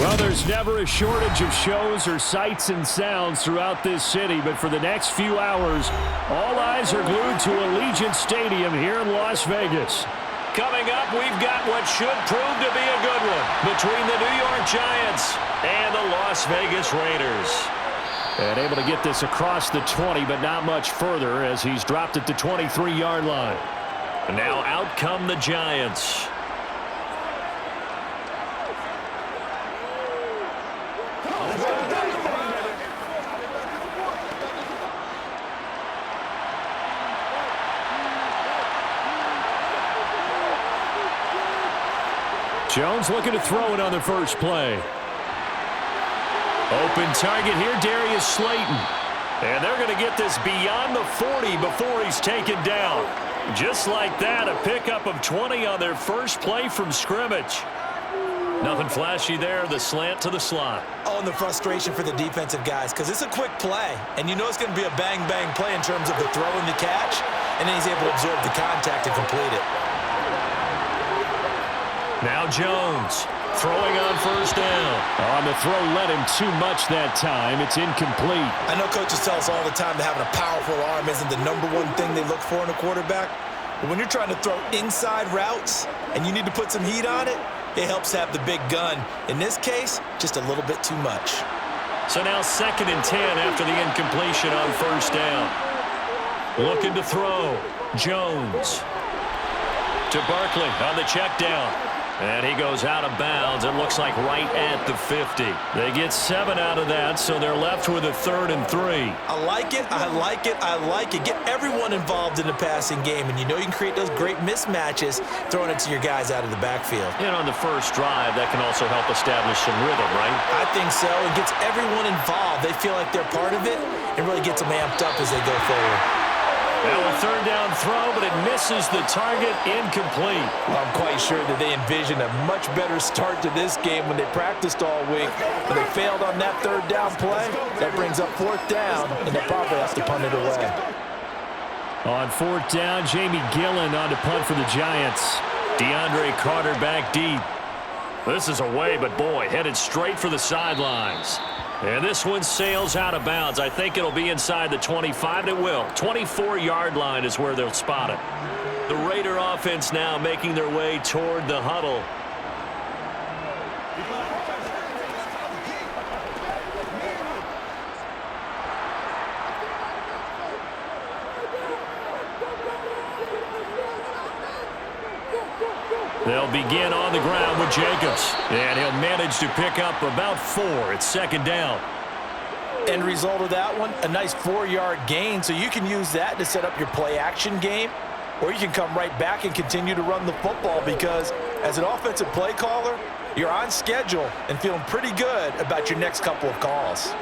Well, there's never a shortage of shows or sights and sounds throughout this city, but for the next few hours, all eyes are glued to Allegiant Stadium here in Las Vegas. Coming up, we've got what should prove to be a good one between the New York Giants and the Las Vegas Raiders. And able to get this across the 20, but not much further as he's dropped at the 23-yard line. And now out come the Giants. Jones looking to throw it on the first play. Open target here, Darius Slayton. And they're going to get this beyond the 40 before he's taken down. Just like that, a pickup of 20 on their first play from scrimmage. Nothing flashy there, the slant to the slot. Oh, and the frustration for the defensive guys, because it's a quick play. And you know it's going to be a bang-bang play in terms of the throw and the catch. And then he's able to absorb the contact and complete it. Now Jones throwing on first down. On the throw led him too much that time. It's incomplete. I know coaches tell us all the time that having a powerful arm isn't the number one thing they look for in a quarterback. But when you're trying to throw inside routes and you need to put some heat on it, it helps have the big gun. In this case, just a little bit too much. So now 2nd and 10 after the incompletion on first down. Looking to throw. Jones to Barkley on the check down. And he goes out of bounds. It looks like right at the 50. They get 7 out of that, so they're left with a 3rd and 3. I like it, I like it, I like it. Get everyone involved in the passing game, and you know you can create those great mismatches throwing it to your guys out of the backfield. And on the first drive, that can also help establish some rhythm, right? I think so. It gets everyone involved. They feel like they're part of it. It really gets them amped up as they go forward. Now a 3rd down throw, but it misses the target, incomplete. Well, I'm quite sure that they envisioned a much better start to this game when they practiced all week. But they failed on that 3rd down play. That brings up 4th down, and they'll probably have to punt it away. On 4th down, Jamie Gillen on to punt for the Giants. DeAndre Carter back deep. This is away, but boy, headed straight for the sidelines. And this one sails out of bounds. I think it'll be inside the 25. It will. 24-yard line is where they'll spot it. The Raider offense now making their way toward the huddle. They'll begin on the ground with Jacobs. And he'll manage to pick up about 4. It's 2nd down. End result of that one, a nice 4-yard gain. So you can use that to set up your play-action game, or you can come right back and continue to run the football because as an offensive play caller, you're on schedule and feeling pretty good about your next couple of calls.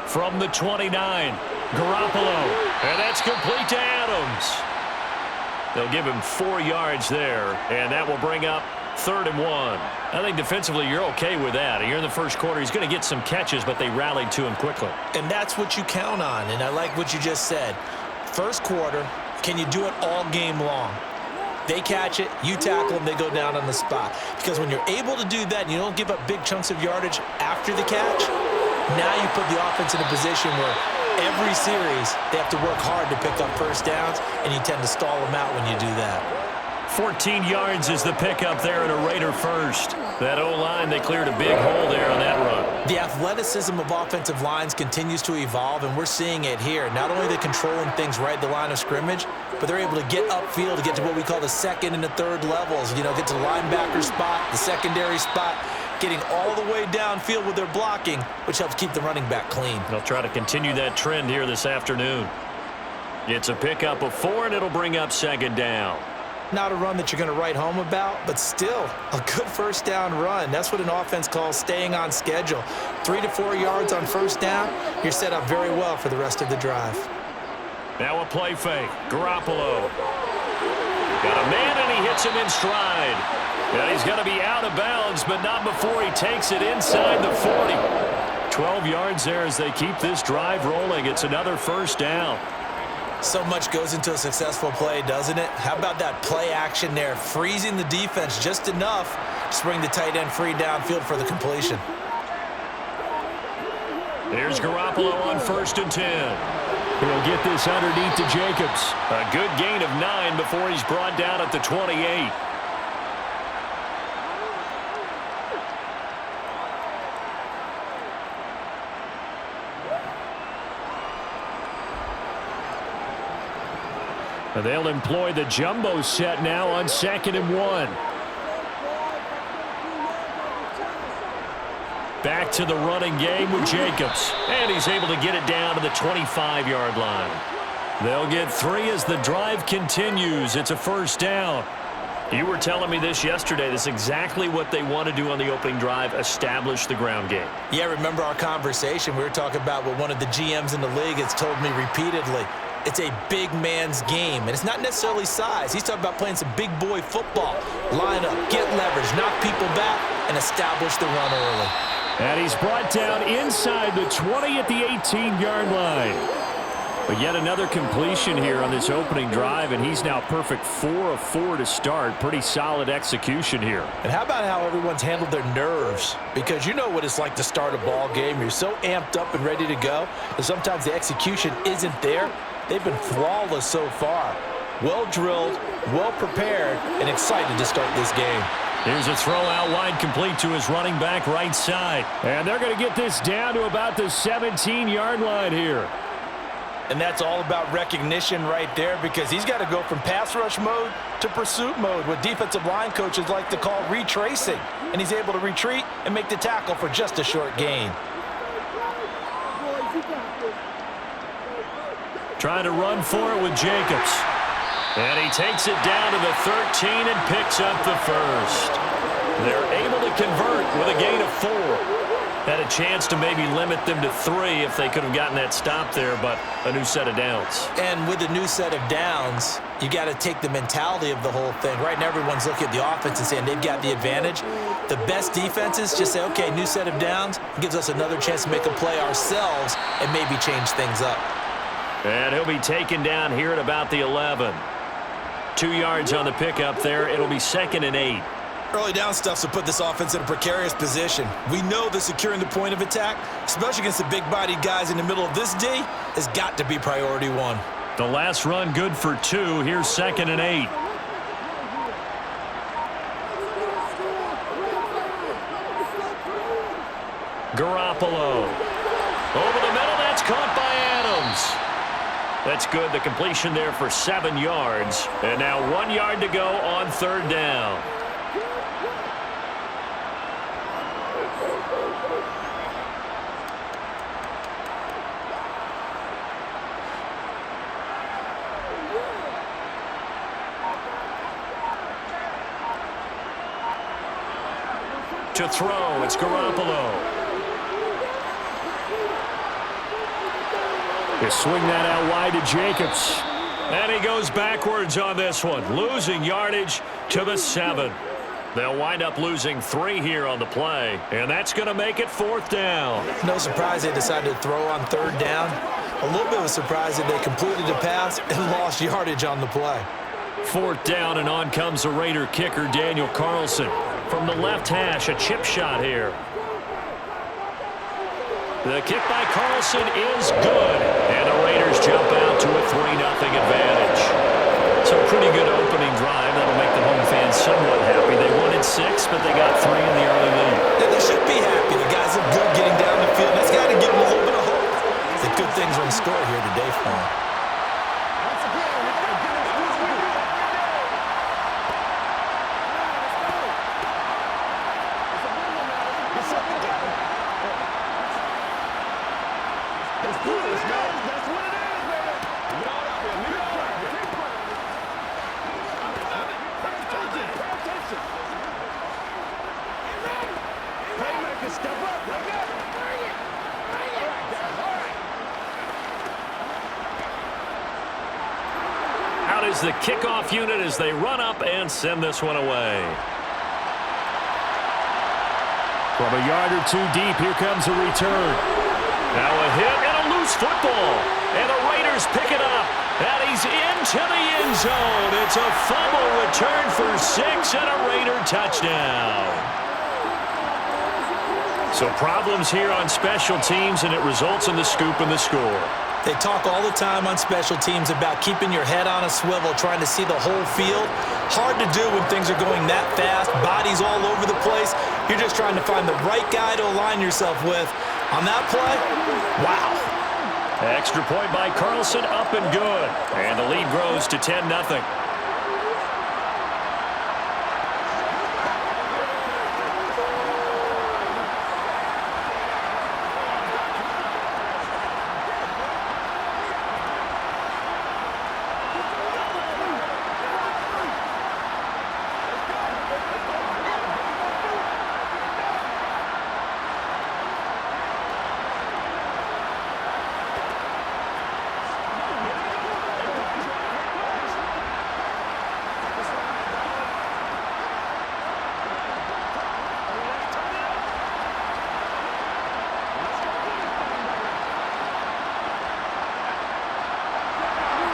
From the 29, Garoppolo, and that's complete to Adams. They'll give him 4 yards there, and that will bring up 3rd and 1. I think defensively you're okay with that. You're in the first quarter. He's going to get some catches, but they rallied to him quickly. And that's what you count on, and I like what you just said. First quarter, can you do it all game long? They catch it, you tackle them, they go down on the spot. Because when you're able to do that and you don't give up big chunks of yardage after the catch, now you put the offense in a position where every series they have to work hard to pick up first downs, and you tend to stall them out when you do that. 14 yards is the pickup there at a Raider first. That O-line, they cleared a big hole there on that run. The athleticism of offensive lines continues to evolve, and we're seeing it here. Not only are they controlling things right at the line of scrimmage, but they're able to get upfield to get to what we call the 2nd and the 3rd levels. You know, get to the linebacker spot, the secondary spot, getting all the way downfield with their blocking, which helps keep the running back clean. They'll try to continue that trend here this afternoon. It's a pickup of 4, and it'll bring up 2nd down. Not a run that you're going to write home about, but still a good first down run. That's what an offense calls staying on schedule. 3 to 4 yards on first down, you're set up very well for the rest of the drive. Now a play fake. Garoppolo. Got a man, and he hits him in stride. And he's going to be out of bounds, but not before he takes it inside the 40. 12 yards there as they keep this drive rolling. It's another first down. So much goes into a successful play, doesn't it? How about that play action there, freezing the defense just enough to bring the tight end free downfield for the completion. Here's Garoppolo on 1st and 10. He'll get this underneath to Jacobs. A good gain of 9 before he's brought down at the 28. They'll employ the jumbo set now on 2nd and 1. Back to the running game with Jacobs. And he's able to get it down to the 25-yard line. They'll get 3 as the drive continues. It's a 1st down. You were telling me this yesterday. This is exactly what they want to do on the opening drive, establish the ground game. Yeah, remember our conversation? We were talking about what one of the GMs in the league has told me repeatedly. It's a big man's game, and it's not necessarily size. He's talking about playing some big boy football. Line up, get leverage, knock people back, and establish the run early. And he's brought down inside the 20 at the 18-yard line. But yet another completion here on this opening drive, and he's now perfect 4 of 4 to start. Pretty solid execution here. And how about how everyone's handled their nerves? Because you know what it's like to start a ball game. You're so amped up and ready to go, and sometimes the execution isn't there. They've been flawless so far. Well drilled, well prepared, and excited to start this game. Here's a throw out wide complete to his running back right side. And they're going to get this down to about the 17-yard line here. And that's all about recognition right there, because he's got to go from pass rush mode to pursuit mode, what defensive line coaches like to call retracing. And he's able to retreat and make the tackle for just a short gain. Trying to run for it with Jacobs. And he takes it down to the 13 and picks up the 1st. They're able to convert with a gain of 4. Had a chance to maybe limit them to 3 if they could have gotten that stop there, but a new set of downs. And with a new set of downs, you got to take the mentality of the whole thing. Right now, everyone's looking at the offense and saying they've got the advantage. The best defenses just say, okay, new set of downs, gives us another chance to make a play ourselves and maybe change things up. And he'll be taken down here at about the 11. 2 yards on the pickup there. It'll be 2nd and 8. Early down stuff to put this offense in a precarious position. We know that securing the point of attack, especially against the big-bodied guys in the middle of this D, has got to be priority 1. The last run good for 2. Here's 2nd and 8. Garoppolo. Over the middle, that's caught by Adams. That's good. The completion there for 7 yards. And now 1 yard to go on 3rd down. To throw, it's Garoppolo. They swing that out wide to Jacobs. And he goes backwards on this one, losing yardage to the 7. They'll wind up losing 3 here on the play, and that's going to make it 4th down. No surprise they decided to throw on 3rd down. A little bit of a surprise that they completed the pass and lost yardage on the play. 4th down, and on comes the Raider kicker, Daniel Carlson. From the left hash, a chip shot here. The kick by Carlson is good, and the Raiders jump out to a 3-0 advantage. So a pretty good opening drive. That'll make the home fans somewhat happy. They wanted 6, but they got 3 in the early lead. Yeah, they should be happy. The guys look good getting down the field. That's got to give them a little bit of hope. The good things are in store here today for them. Is the kickoff unit as they run up and send this one away. From a yard or 2 deep, here comes a return. Now a hit and a loose football. And the Raiders Raiders pick it up. And he's into the end zone. It's a fumble return for 6 and a Raider touchdown. So problems here on special teams, and it results in the scoop and the score. They talk all the time on special teams about keeping your head on a swivel, trying to see the whole field. Hard to do when things are going that fast, bodies all over the place. You're just trying to find the right guy to align yourself with. On that play, wow. Extra point by Carlson, up and good. And the lead grows to 10-0.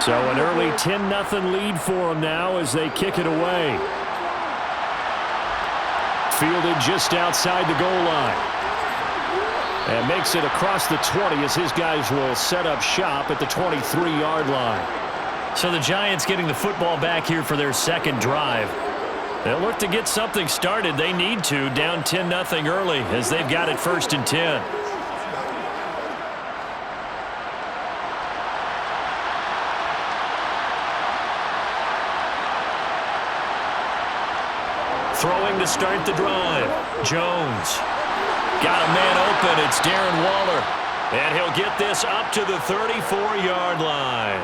So an early 10-0 lead for them now as they kick it away. Fielded just outside the goal line. And makes it across the 20 as his guys will set up shop at the 23-yard line. So the Giants getting the football back here for their second drive. They'll look to get something started. They need to, down 10-0 early as they've got it 1st and 10. Throwing to start the drive. Jones. Got a man open. It's Darren Waller. And he'll get this up to the 34-yard line.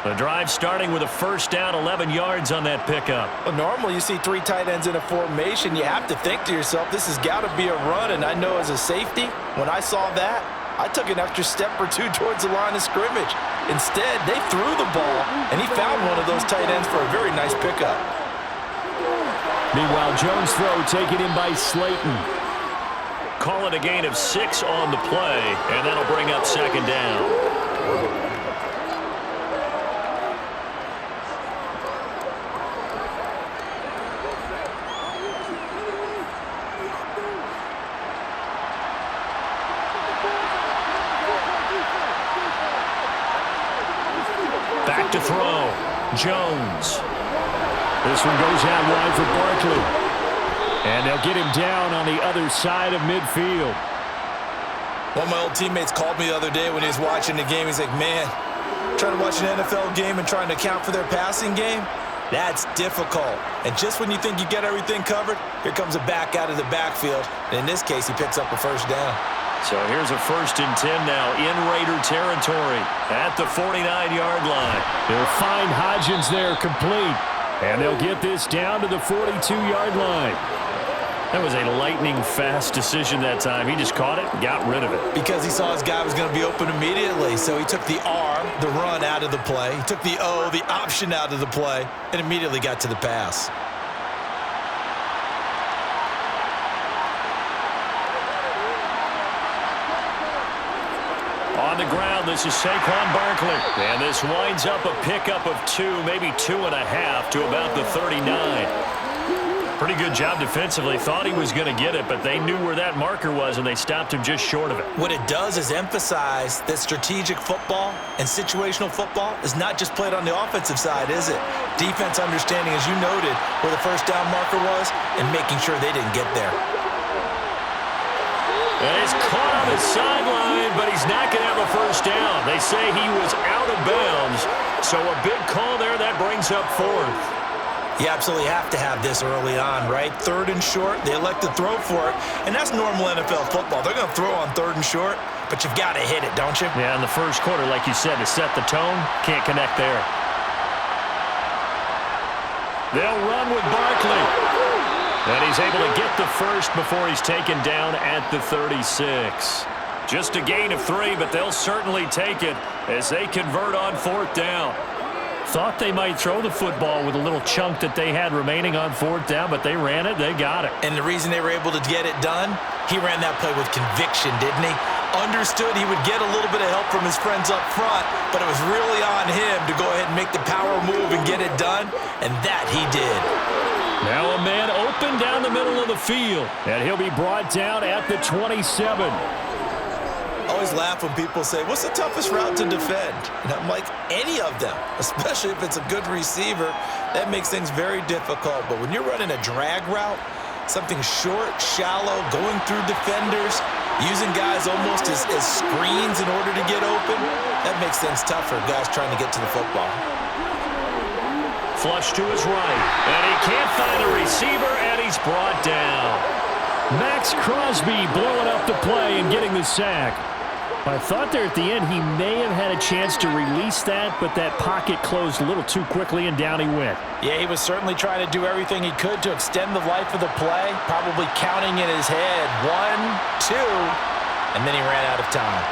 The drive starting with a first down, 11 yards on that pickup. Well, normally you see 3 tight ends in a formation. You have to think to yourself, this has got to be a run. And I know as a safety, when I saw that, I took an extra step or two towards the line of scrimmage. Instead, they threw the ball, and he found one of those tight ends for a very nice pickup. Meanwhile, Jones' throw taken in by Slayton. Call it a gain of 6 on the play, and that'll bring up second down. Back to throw. Jones. This one goes out wide for Barkley. And they'll get him down on the other side of midfield. One of my old teammates called me the other day when he was watching the game. He's like, man, trying to watch an NFL game and trying to account for their passing game, that's difficult. And just when you think you get everything covered, here comes a back out of the backfield. And in this case, he picks up a first down. So here's a 1st and 10 now in Raider territory at the 49-yard line. They'll find Hodgins there complete. And they'll get this down to the 42-yard line. That was a lightning-fast decision that time. He just caught it and got rid of it. Because he saw his guy was going to be open immediately. So he took the R, the run, out of the play. He took the O, the option, out of the play, and immediately got to the pass. On the ground, this is Saquon Barkley. And this winds up a pickup of 2, maybe 2.5 to about the 39. Pretty good job defensively. Thought he was going to get it, but they knew where that marker was, and they stopped him just short of it. What it does is emphasize that strategic football and situational football is not just played on the offensive side, is it? Defense understanding, as you noted, where the first down marker was and making sure they didn't get there. And he's caught on the sideline, but he's not going to have a first down. They say he was out of bounds, so a big call there. That brings up 4th. You absolutely have to have this early on, right? 3rd and short, they elect to throw for it, and that's normal NFL football. They're going to throw on 3rd and short, but you've got to hit it, don't you? Yeah, in the first quarter, like you said, to set the tone, can't connect there. They'll run with Barkley. And he's able to get the first before he's taken down at the 36. Just a gain of 3, but they'll certainly take it as they convert on 4th down. Thought they might throw the football with a little chunk that they had remaining on 4th down, but they ran it, they got it. And the reason they were able to get it done, he ran that play with conviction, didn't he? Understood he would get a little bit of help from his friends up front, but it was really on him to go ahead and make the power move and get it done, and that he did. Now a man open down the middle of the field, and he'll be brought down at the 27. I always laugh when people say, what's the toughest route to defend? And I'm like, any of them, especially if it's a good receiver. That makes things very difficult. But when you're running a drag route, something short, shallow, going through defenders, using guys almost as screens in order to get open, that makes things tougher, guys trying to get to the football. Flush to his right, and he can't find a receiver, and he's brought down. Max Crosby blowing up the play and getting the sack. I thought there at the end he may have had a chance to release that, but that pocket closed a little too quickly, and down he went. Yeah, he was certainly trying to do everything he could to extend the life of the play, probably counting in his head 1, 2, and then he ran out of time.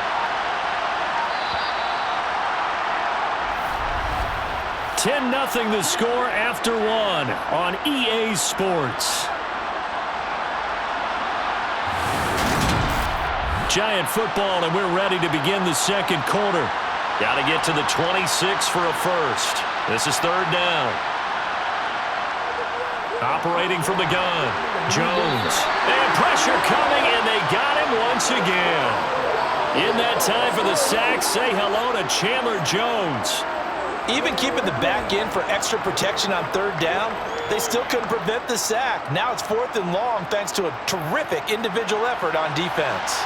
10-0 the score after 1 on EA Sports. Giant football, and we're ready to begin the second quarter. Got to get to the 26 for a first. This is third down. Operating from the gun, Jones. And pressure coming, and they got him once again. In that time for the sack, say hello to Chandler Jones. Even keeping the back in for extra protection on third down, they still couldn't prevent the sack. Now it's 4th and long thanks to a terrific individual effort on defense.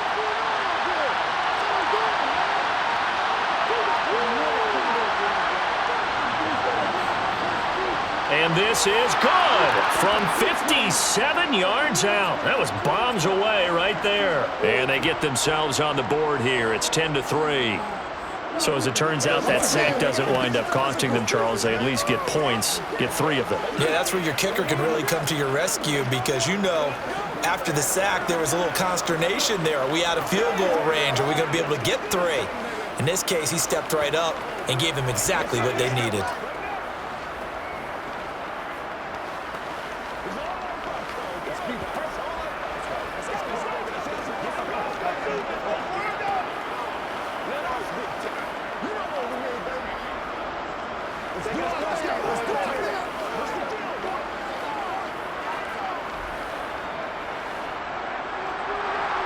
And this is good from 57 yards out. That was bombs away right there. And they get themselves on the board here. It's 10-3. So as it turns out, that sack doesn't wind up costing them, Charles. They at least get points, get 3 of them. Yeah, that's where your kicker can really come to your rescue because, you know, after the sack, there was a little consternation there. Are we out of field goal range? Are we going to be able to get 3? In this case, he stepped right up and gave them exactly what they needed.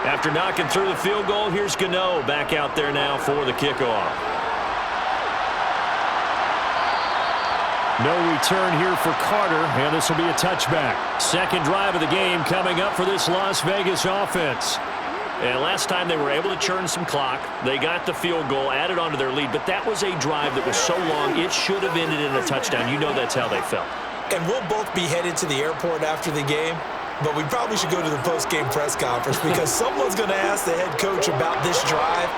After knocking through the field goal, here's Gano back out there now for the kickoff. No return here for Carter, and this will be a touchback. Second drive of the game coming up for this Las Vegas offense. And last time they were able to churn some clock. They got the field goal, added onto their lead, but that was a drive that was so long it should have ended in a touchdown. You know that's how they felt. And we'll both be headed to the airport after the game. But we probably should go to the post-game press conference because someone's going to ask the head coach about this drive,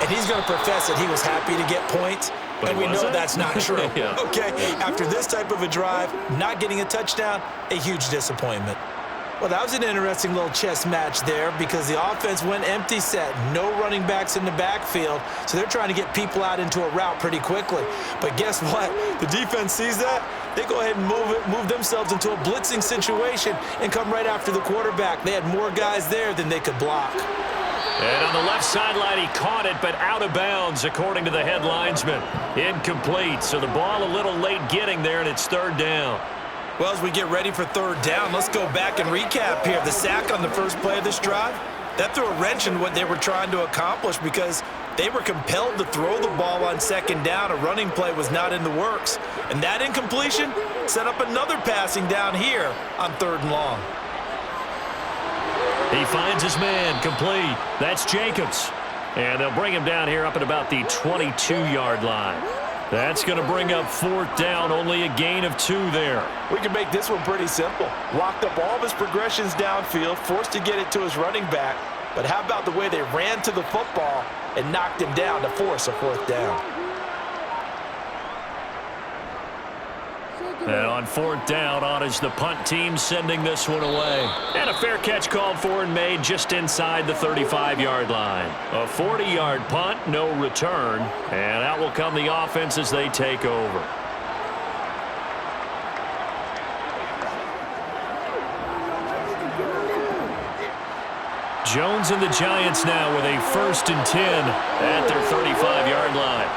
and he's going to profess that he was happy to get points, and we know that's not true. Yeah. Okay, after this type of a drive, not getting a touchdown, a huge disappointment. Well, that was an interesting little chess match there because the offense went empty set. No running backs in the backfield, so they're trying to get people out into a route pretty quickly. But guess what? The defense sees that. They go ahead and move themselves into a blitzing situation and come right after the quarterback. They had more guys there than they could block. And on the left sideline, he caught it, but out of bounds, according to the head linesman. Incomplete, so the ball a little late getting there, and it's third down. Well, as we get ready for third down, let's go back and recap here. The sack on the first play of this drive, that threw a wrench in what they were trying to accomplish because they were compelled to throw the ball on second down. A running play was not in the works. And that incompletion set up another passing down here on third and long. He finds his man, complete. That's Jacobs. And they'll bring him down here up at about the 22-yard line. That's going to bring up fourth down, only a gain of 2 there. We can make this one pretty simple. Locked up all of his progressions downfield, forced to get it to his running back. But how about the way they ran to the football and knocked him down to force a fourth down? And on fourth down, on is the punt team sending this one away. And a fair catch called for and made just inside the 35-yard line. A 40-yard punt, no return. And out will come the offense as they take over. Jones and the Giants now with a 1st and 10 at their 35-yard line.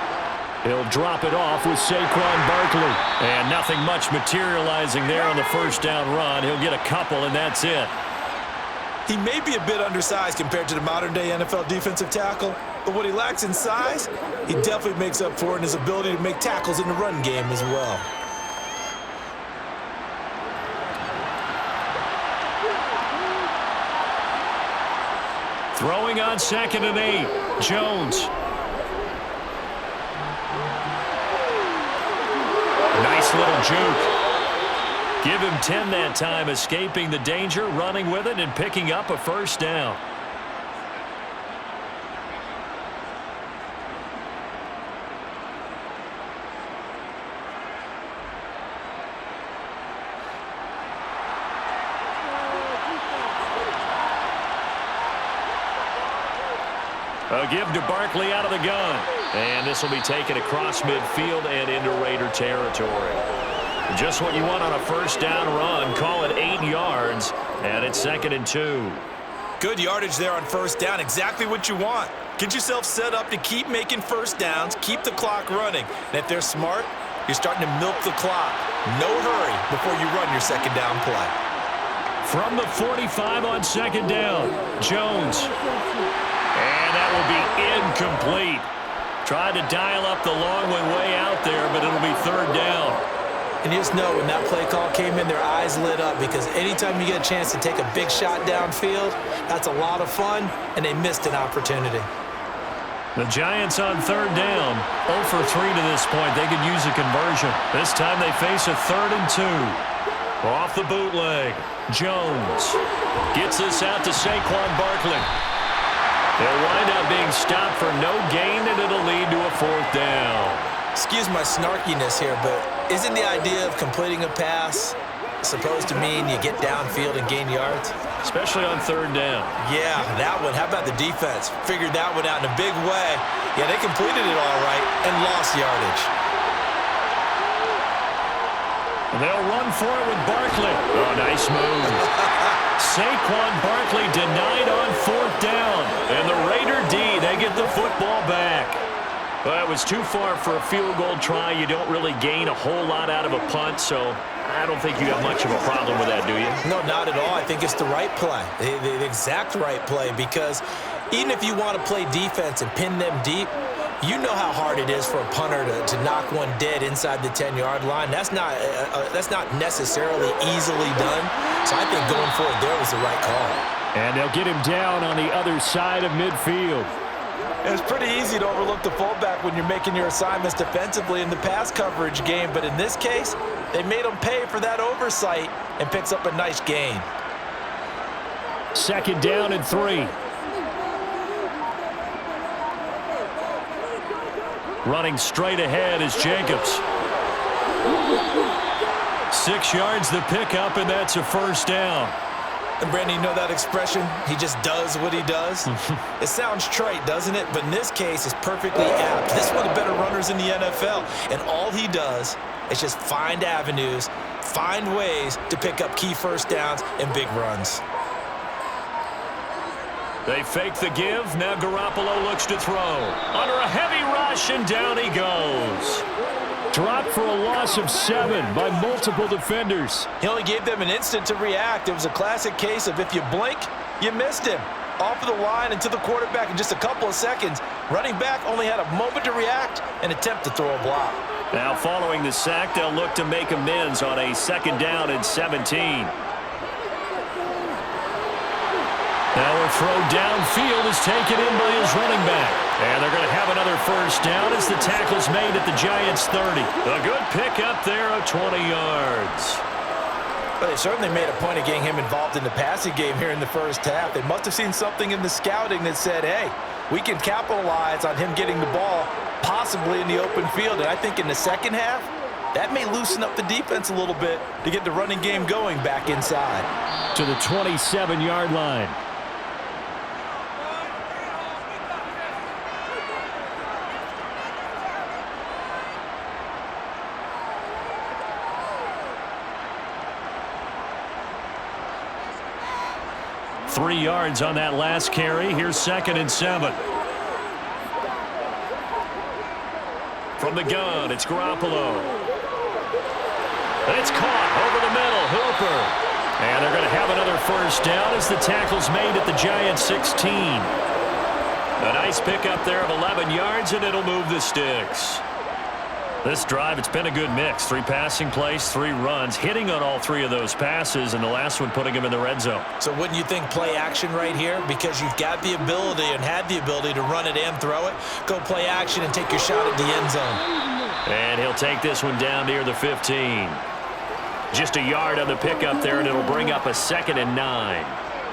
He'll drop it off with Saquon Barkley. And nothing much materializing there on the first down run. He'll get a couple, and that's it. He may be a bit undersized compared to the modern-day NFL defensive tackle, but what he lacks in size, he definitely makes up for in his ability to make tackles in the run game as well. Throwing on 2nd and 8, Jones. Nice little juke. Give him 10 that time, escaping the danger, running with it, and picking up a first down. A give to Barkley out of the gun. And this will be taken across midfield and into Raider territory. Just what you want on a first down run. Call it 8 yards, and it's 2nd and 2. Good yardage there on first down. Exactly what you want. Get yourself set up to keep making first downs, keep the clock running. And if they're smart, you're starting to milk the clock. No hurry before you run your second down play. From the 45 on 2nd down, Jones. And that will be incomplete. Tried to dial up the long way out there, but it'll be 3rd down. And you just know when that play call came in, their eyes lit up, because anytime you get a chance to take a big shot downfield, that's a lot of fun, and they missed an opportunity. The Giants on 3rd down, 0 for 3 to this point. They could use a conversion. This time they face a 3rd and 2. Off the bootleg, Jones gets this out to Saquon Barkley. They'll wind up being stopped for no gain, and it'll lead to a 4th down. Excuse my snarkiness here, but isn't the idea of completing a pass supposed to mean you get downfield and gain yards? Especially on 3rd down. Yeah, that one. How about the defense? Figured that one out in a big way. Yeah, they completed it all right and lost yardage. And they'll run for it with Barkley. Oh, nice move. Saquon Barkley denied on 4th down. And the Raider D, they get the football back. Well, it was too far for a field goal try. You don't really gain a whole lot out of a punt, so I don't think you have much of a problem with that, do you? No, not at all. I think it's the right play, the exact right play, because even if you want to play defense and pin them deep, you know how hard it is for a punter to knock one dead inside the 10-yard line. That's not necessarily easily done. So I think going for it there was the right call. And they'll get him down on the other side of midfield. It's pretty easy to overlook the fullback when you're making your assignments defensively in the pass coverage game, but in this case, they made him pay for that oversight and picks up a nice gain. 2nd down and 3. Running straight ahead is Jacobs. 6 yards the pickup, and that's a 1st down. And Brandon, you know that expression? He just does what he does. It sounds trite, doesn't it? But in this case, it's perfectly apt. This is one of the better runners in the NFL. And all he does is just find avenues, find ways to pick up key first downs and big runs. They fake the give. Now Garoppolo looks to throw. Under a heavy rush, and down he goes. Dropped for a loss of 7 by multiple defenders. He only gave them an instant to react. It was a classic case of if you blink, you missed him. Off of the line and to the quarterback in just a couple of seconds. Running back only had a moment to react and attempt to throw a block. Now following the sack, they'll look to make amends on a 2nd down and 17. Now a throw downfield is taken in by his running back. And they're going to have another 1st down as the tackle's made at the Giants' 30. A good pickup there of 20 yards. But they certainly made a point of getting him involved in the passing game here in the first half. They must have seen something in the scouting that said, hey, we can capitalize on him getting the ball possibly in the open field. And I think in the second half, that may loosen up the defense a little bit to get the running game going back inside. To the 27-yard line. 3 yards on that last carry. Here's 2nd and 7. From the gun, it's Garoppolo. And it's caught over the middle. Hooper. And they're going to have another first down as the tackle's made at the Giants' 16. A nice pickup there of 11 yards, and it'll move the sticks. This drive, it's been a good mix. 3 passing plays, 3 runs, hitting on all 3 of those passes, and the last one putting him in the red zone. So wouldn't you think play action right here? Because you've got the ability and had the ability to run it and throw it. Go play action and take your shot at the end zone. And he'll take this one down near the 15. Just a yard on the pickup there, and it'll bring up a 2nd and 9.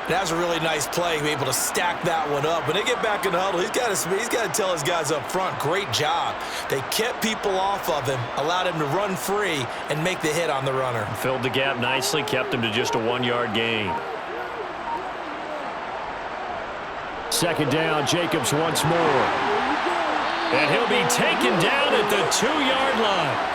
That's a really nice play, to be able to stack that one up. When they get back in the huddle, he's got to tell his guys up front, great job. They kept people off of him, allowed him to run free, and make the hit on the runner. Filled the gap nicely, kept him to just a 1-yard gain. 2nd down, Jacobs once more. And he'll be taken down at the 2-yard line.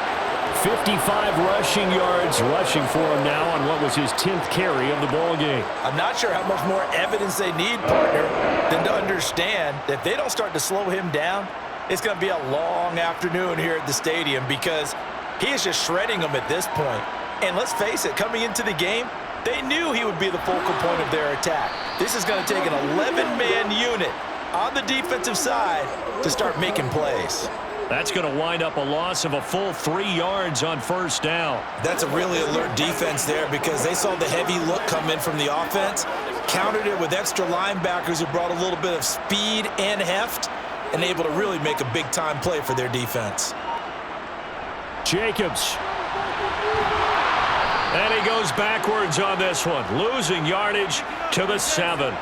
55 rushing yards rushing for him now on what was his 10th carry of the ball game. I'm not sure how much more evidence they need, partner, than to understand that if they don't start to slow him down, it's going to be a long afternoon here at the stadium because he is just shredding them at this point. And let's face it, coming into the game, they knew he would be the focal point of their attack. This is going to take an 11-man unit on the defensive side to start making plays. That's going to wind up a loss of a full 3 yards on first down. That's a really alert defense there because they saw the heavy look come in from the offense, countered it with extra linebackers who brought a little bit of speed and heft, and able to really make a big-time play for their defense. Jacobs. And he goes backwards on this one, losing yardage to the 7.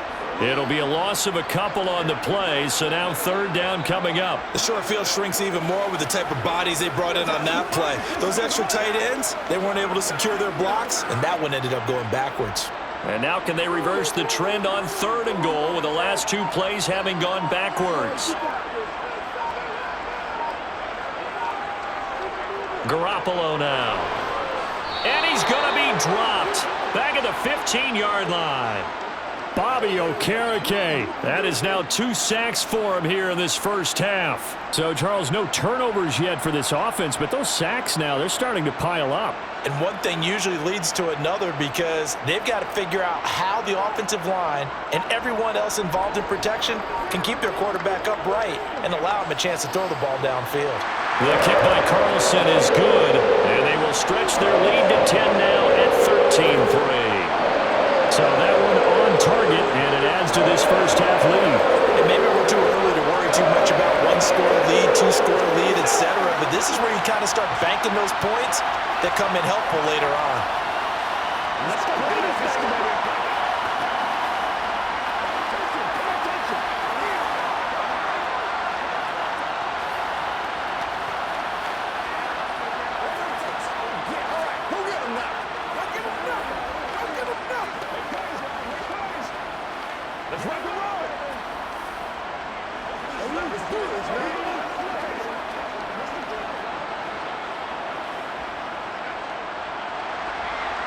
It'll be a loss of a couple on the play, so now 3rd down coming up. The short field shrinks even more with the type of bodies they brought in on that play. Those extra tight ends, they weren't able to secure their blocks, and that one ended up going backwards. And now can they reverse the trend on 3rd and goal with the last 2 plays having gone backwards? Garoppolo now. And he's going to be dropped back at the 15-yard line. Bobby Okereke. That is now 2 sacks for him here in this first half. So, Charles, no turnovers yet for this offense, but those sacks now, they're starting to pile up. And one thing usually leads to another because they've got to figure out how the offensive line and everyone else involved in protection can keep their quarterback upright and allow him a chance to throw the ball downfield. The kick by Carlson is good, and they will stretch their lead to 10 now at 13-3. So that one on target, and it adds to this first half lead. And maybe we're too early to worry too much about 1-score lead, 2-score lead, etc. But this is where you kind of start banking those points that come in helpful later on. Let's go.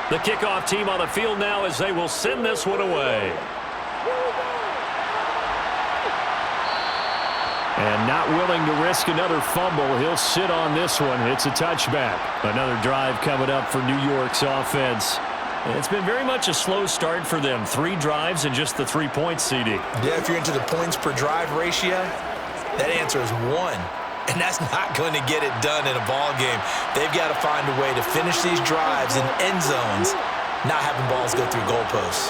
The kickoff team on the field now as they will send this one away. And not willing to risk another fumble, he'll sit on this one. It's a touchback. Another drive coming up for New York's offense. It's been very much a slow start for them. 3 drives and just the 3 points, CD. Yeah, if you're into the points per drive ratio, that answer is 1. And that's not going to get it done in a ball game. They've got to find a way to finish these drives in end zones, not having balls go through goalposts.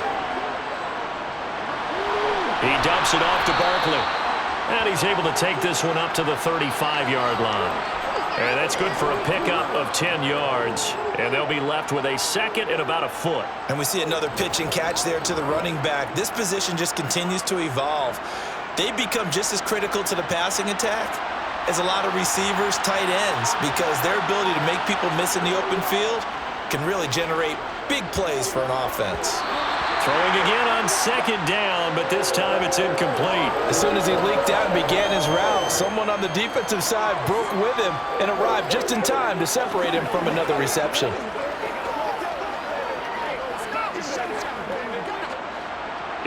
He dumps it off to Barkley. And he's able to take this one up to the 35-yard line. And that's good for a pickup of 10 yards. And they'll be left with a 2nd and about a foot. And we see another pitch and catch there to the running back. This position just continues to evolve. They become just as critical to the passing attack as a lot of receivers, tight ends, because their ability to make people miss in the open field can really generate big plays for an offense. Throwing again on 2nd down, but this time it's incomplete. As soon as he leaked out and began his route, someone on the defensive side broke with him and arrived just in time to separate him from another reception.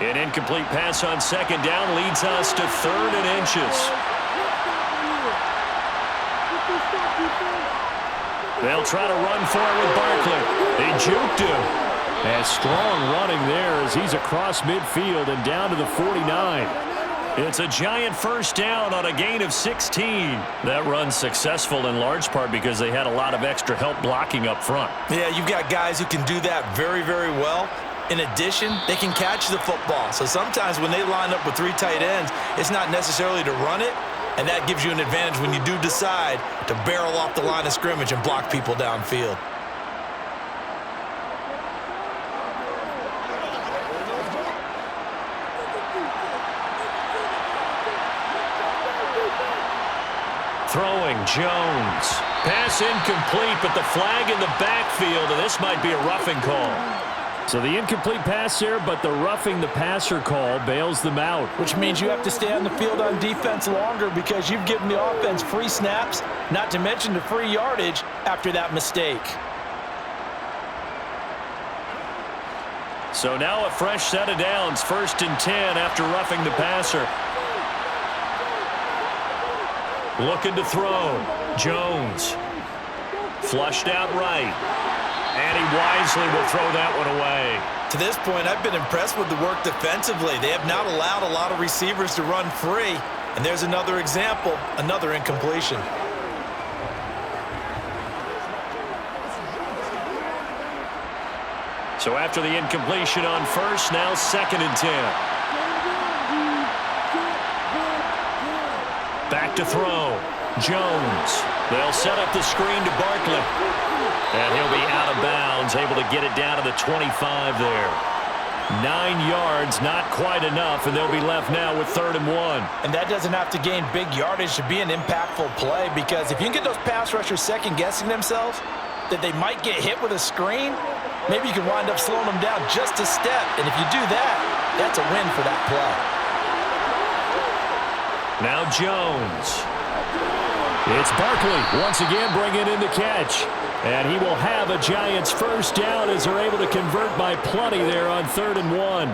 An incomplete pass on second down leads us to 3rd and inches. They'll try to run for it with Barkley. They juked him. And strong running there as he's across midfield and down to the 49. It's a giant first down on a gain of 16. That run's successful in large part because they had a lot of extra help blocking up front. Yeah, you've got guys who can do that very, very well. In addition, they can catch the football. So sometimes when they line up with 3 tight ends, it's not necessarily to run it, and that gives you an advantage when you do decide to barrel off the line of scrimmage and block people downfield. Throwing, Jones. Pass incomplete, but the flag in the backfield, and this might be a roughing call. So the incomplete pass there, but the roughing the passer call bails them out. Which means you have to stay on the field on defense longer because you've given the offense free snaps, not to mention the free yardage after that mistake. So now a fresh set of downs, 1st and 10 after roughing the passer. Looking to throw. Jones. Flushed out right. And he wisely will throw that one away. To this point, I've been impressed with the work defensively. They have not allowed a lot of receivers to run free. And there's another example, another incompletion. So after the incompletion on first, now 2nd and 10. Back to throw. Jones. They'll set up the screen to Barkley. And he'll be out of bounds, able to get it down to the 25 there. 9 yards, not quite enough, and they'll be left now with 3rd and 1. And that doesn't have to gain big yardage to be an impactful play, because if you can get those pass rushers second-guessing themselves, that they might get hit with a screen, maybe you can wind up slowing them down just a step. And if you do that, that's a win for that play. Now Jones. It's Barkley once again bringing in the catch. And he will have a Giants first down as they're able to convert by plenty there on 3rd and 1.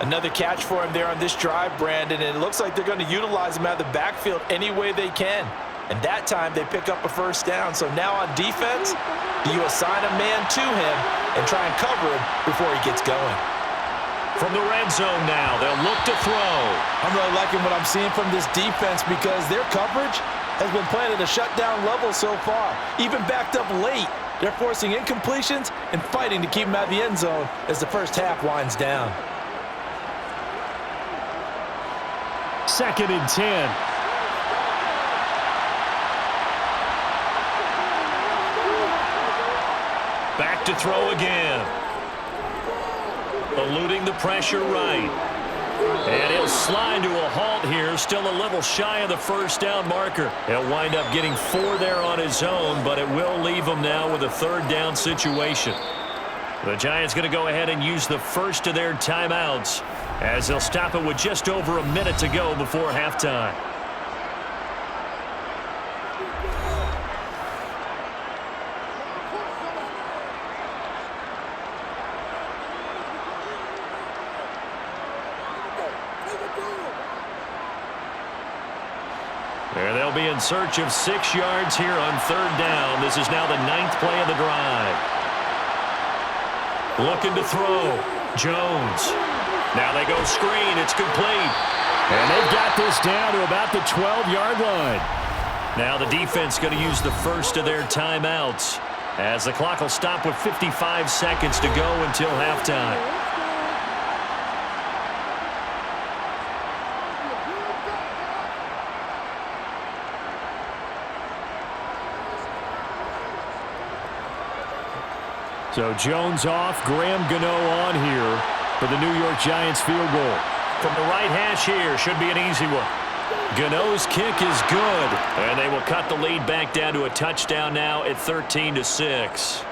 Another catch for him there on this drive, Brandon, and it looks like they're going to utilize him out of the backfield any way they can. And that time they pick up a first down. So now on defense, do you assign a man to him and try and cover him before he gets going? From the red zone now, they'll look to throw. I'm really liking what I'm seeing from this defense because their coverage has been playing at a shutdown level so far. Even backed up late, they're forcing incompletions and fighting to keep them out of the end zone as the first half winds down. 2nd and 10. Back to throw again. Eluding the pressure right. And he'll slide to a halt here, still a little shy of the first down marker. He'll wind up getting 4 there on his own, but it will leave him now with a 3rd down situation. The Giants going to go ahead and use the first of their timeouts as they'll stop it with just over a minute to go before halftime. There they'll be in search of 6 yards here on 3rd down. This is now the 9th play of the drive. Looking to throw. Jones. Now they go screen. It's complete. And they've got this down to about the 12-yard line. Now the defense going to use the first of their timeouts as the clock will stop with 55 seconds to go until halftime. So Jones off, Graham Gano on here for the New York Giants field goal. From the right hash here, should be an easy one. Gano's kick is good, and they will cut the lead back down to a touchdown now at 13-6.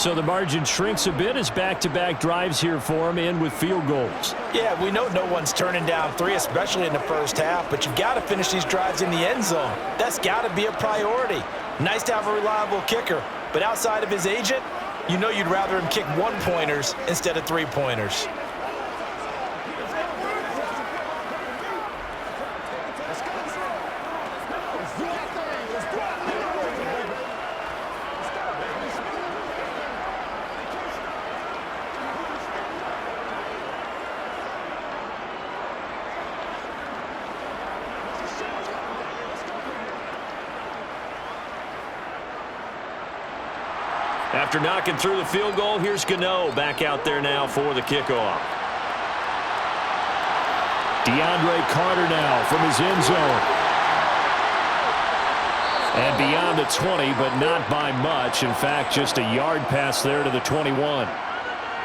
So the margin shrinks a bit as back-to-back drives here for him, end with field goals. Yeah, we know no one's turning down 3, especially in the first half, but you've got to finish these drives in the end zone. That's got to be a priority. Nice to have a reliable kicker, but outside of his agent, you know you'd rather him kick 1-pointers instead of 3-pointers. After knocking through the field goal, here's Gano back out there now for the kickoff. DeAndre Carter now from his end zone. And beyond the 20, but not by much. In fact, just a yard pass there to the 21.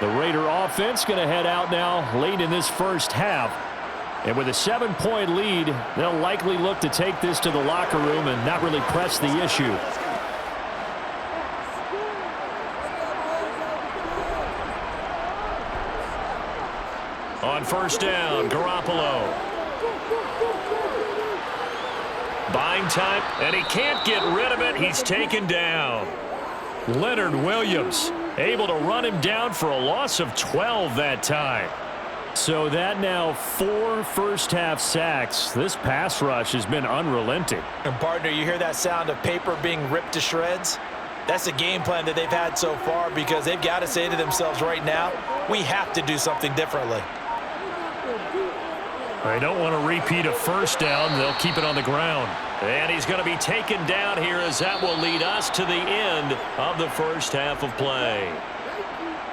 The Raider offense going to head out now late in this first half. And with a 7-point lead, they'll likely look to take this to the locker room and not really press the issue. On first down, Garoppolo. Buying time, and he can't get rid of it. He's taken down. Leonard Williams able to run him down for a loss of 12 that time. So that now 4 first-half sacks. This pass rush has been unrelenting. And, partner, you hear that sound of paper being ripped to shreds? That's the game plan that they've had so far because they've got to say to themselves right now, we have to do something differently. They don't want to repeat a first down. They'll keep it on the ground. And he's going to be taken down here as that will lead us to the end of the first half of play.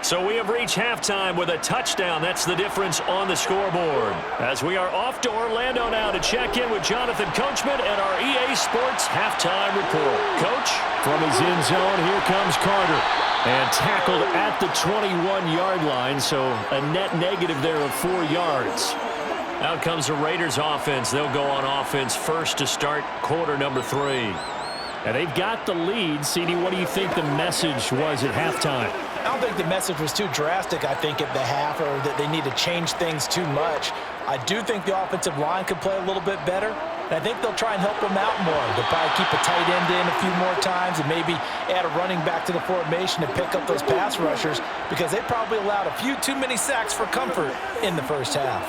So we have reached halftime with a touchdown. That's the difference on the scoreboard. As we are off to Orlando now to check in with Jonathan Coachman and our EA Sports halftime report. Coach? From his end zone, here comes Carter. And tackled at the 21-yard line, so a net negative there of 4 yards. Out comes the Raiders offense. They'll go on offense first to start quarter number 3. And they've got the lead. CD, what do you think the message was at halftime? I don't think the message was too drastic, I think, at the half, or that they need to change things too much. I do think the offensive line could play a little bit better, and I think they'll try and help them out more. They'll probably keep a tight end in a few more times and maybe add a running back to the formation to pick up those pass rushers because they probably allowed a few too many sacks for comfort in the first half.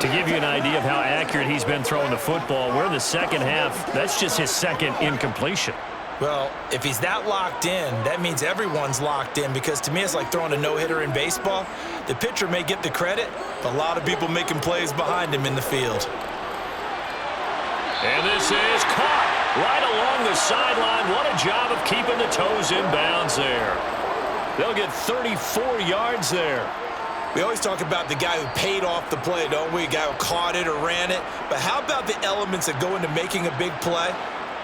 To give you an idea of how accurate he's been throwing the football, we're in the second half. That's just his second incompletion. Well, if he's that locked in, that means everyone's locked in because to me it's like throwing a no-hitter in baseball. The pitcher may get the credit, but a lot of people making plays behind him in the field. And this is caught right along the sideline. What a job of keeping the toes in bounds there. They'll get 34 yards there. We always talk about the guy who paid off the play, don't we? A guy who caught it or ran it. But how about the elements that go into making a big play?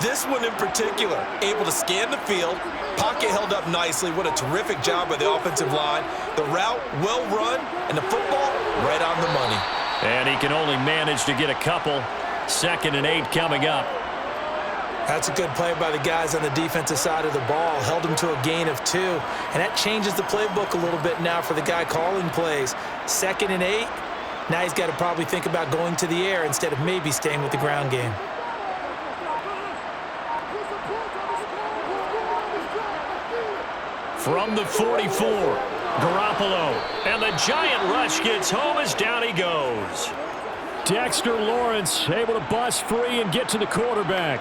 This one in particular, able to scan the field, pocket held up nicely. What a terrific job by the offensive line. The route, well run, and the football, right on the money. And he can only manage to get a couple. 2nd and 8 coming up. That's a good play by the guys on the defensive side of the ball. Held him to a gain of 2. And that changes the playbook a little bit now for the guy calling plays. 2nd and 8. Now he's got to probably think about going to the air instead of maybe staying with the ground game. From the 44, Garoppolo. And the giant rush gets home as down he goes. Dexter Lawrence able to bust free and get to the quarterback.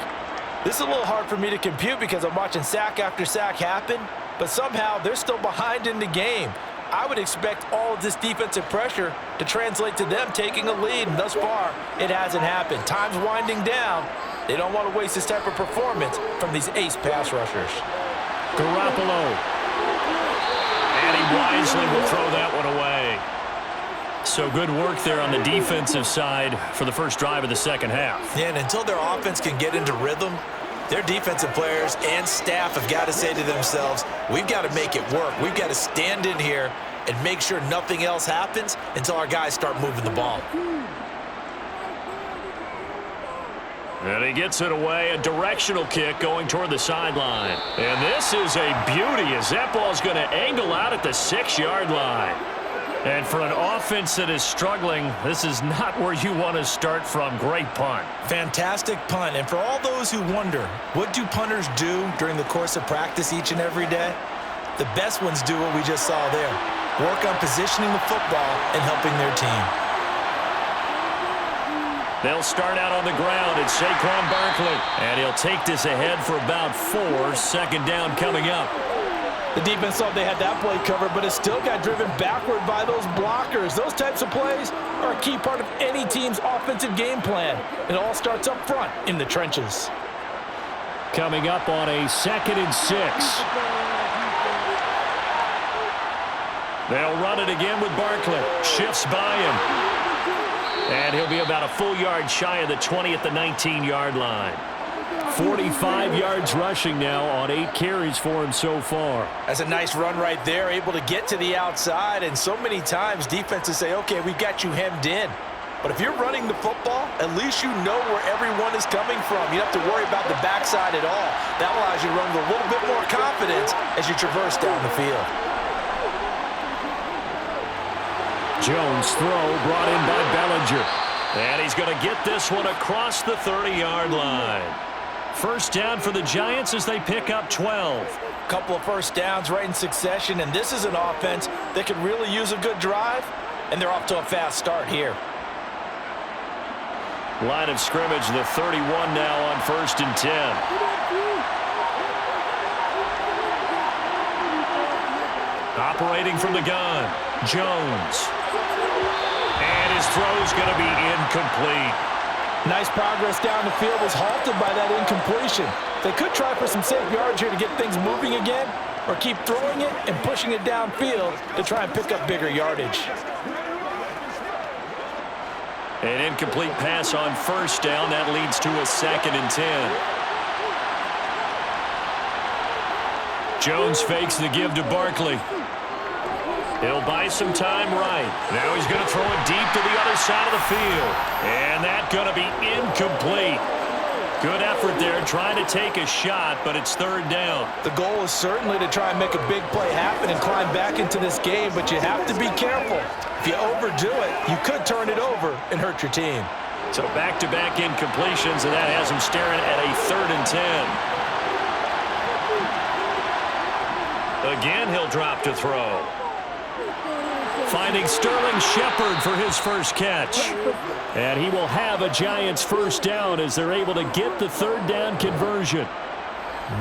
This is a little hard for me to compute because I'm watching sack after sack happen, but somehow they're still behind in the game. I would expect all of this defensive pressure to translate to them taking a lead, and thus far, it hasn't happened. Time's winding down. They don't want to waste this type of performance from these ace pass rushers. Garoppolo. And he wisely will throw that one away. So good work there on the defensive side for the first drive of the second half. Yeah, and until their offense can get into rhythm, their defensive players and staff have got to say to themselves, we've got to make it work. We've got to stand in here and make sure nothing else happens until our guys start moving the ball. And he gets it away, a directional kick going toward the sideline. And this is a beauty as that ball's going to angle out at the 6-yard line. And for an offense that is struggling, this is not where you want to start from. Great punt. Fantastic punt. And for all those who wonder, what do punters do during the course of practice each and every day? The best ones do what we just saw there. Work on positioning the football and helping their team. They'll start out on the ground at Saquon Barkley. And he'll take this ahead for about 4. 2nd down coming up. The defense thought they had that play covered, but it still got driven backward by those blockers. Those types of plays are a key part of any team's offensive game plan. It all starts up front in the trenches. Coming up on a 2nd and 6. They'll run it again with Barkley. Shifts by him. And he'll be about a full yard shy of the 20 at the 19-yard line. 45 yards rushing now on 8 carries for him so far. That's a nice run right there, able to get to the outside. And so many times defenses say, okay, we've got you hemmed in. But if you're running the football, at least you know where everyone is coming from. You don't have to worry about the backside at all. That allows you to run with a little bit more confidence as you traverse down the field. Jones' throw brought in by Bellinger. And he's going to get this one across the 30-yard line. First down for the Giants as they pick up 12. A couple of first downs right in succession, and this is an offense that could really use a good drive, and they're off to a fast start here. Line of scrimmage, the 31 now on 1st and 10. Operating from the gun, Jones. And his throw's going to be incomplete. Nice progress down the field was halted by that incompletion. They could try for some safe yards here to get things moving again, or keep throwing it and pushing it downfield to try and pick up bigger yardage. An incomplete pass on first down. That leads to a 2nd and 10. Jones fakes the give to Barkley. He'll buy some time right. Now he's going to throw it deep to the other side of the field. And that's going to be incomplete. Good effort there trying to take a shot, but it's 3rd down. The goal is certainly to try and make a big play happen and climb back into this game, but you have to be careful. If you overdo it, you could turn it over and hurt your team. So back-to-back incompletions, and that has him staring at a 3rd and 10. Again, he'll drop to throw. Finding Sterling Shepard for his first catch. And he will have a Giants first down as they're able to get the 3rd down conversion.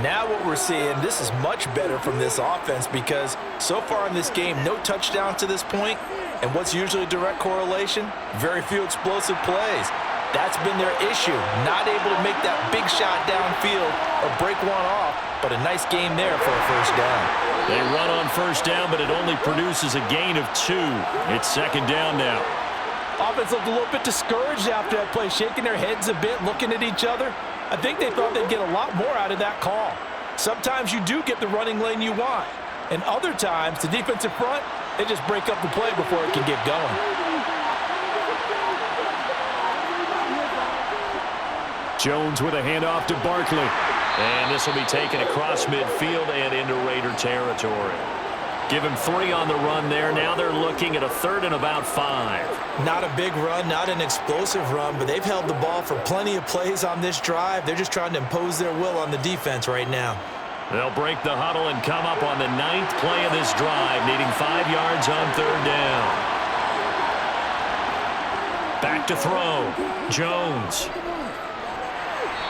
Now what we're seeing, this is much better from this offense because so far in this game, no touchdown to this point. And what's usually a direct correlation? Very few explosive plays. That's been their issue. Not able to make that big shot downfield or break one off, but a nice game there for a first down. They run on first down, but it only produces a gain of 2. It's 2nd down now. Offense looked a little bit discouraged after that play, shaking their heads a bit, looking at each other. I think they thought they'd get a lot more out of that call. Sometimes you do get the running lane you want, and other times the defensive front, they just break up the play before it can get going. Jones with a handoff to Barkley. And this will be taken across midfield and into Raider territory. Give him 3 on the run there. Now they're looking at a 3rd and about 5. Not a big run, not an explosive run, but they've held the ball for plenty of plays on this drive. They're just trying to impose their will on the defense right now. They'll break the huddle and come up on the 9th play of this drive, needing 5 yards on 3rd down. Back to throw. Jones.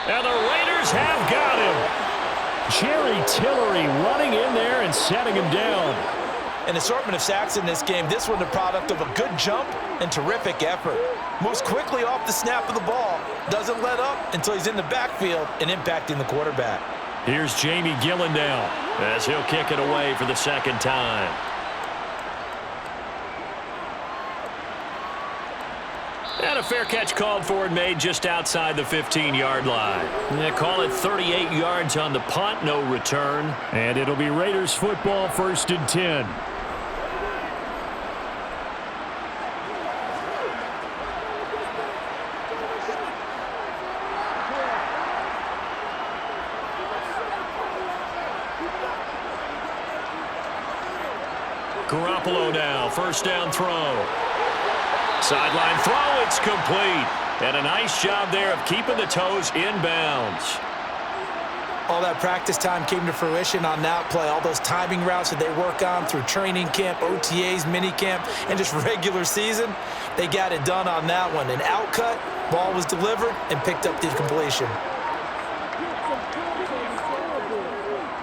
And the Raiders have got him. Jerry Tillery running in there and setting him down. An assortment of sacks in this game. This one the product of a good jump and terrific effort. Moves quickly off the snap of the ball. Doesn't let up until he's in the backfield and impacting the quarterback. Here's Jamie Gillen now as he'll kick it away for the 2nd time. And a fair catch called for and made just outside the 15-yard line. They call it 38 yards on the punt, no return. And it'll be Raiders football, 1st and 10. Garoppolo now, 1st down throw. Sideline throw, it's complete. And a nice job there of keeping the toes inbounds. All that practice time came to fruition on that play. All those timing routes that they work on through training camp, OTAs, minicamp, and just regular season, they got it done on that one. An outcut, ball was delivered, and picked up the completion.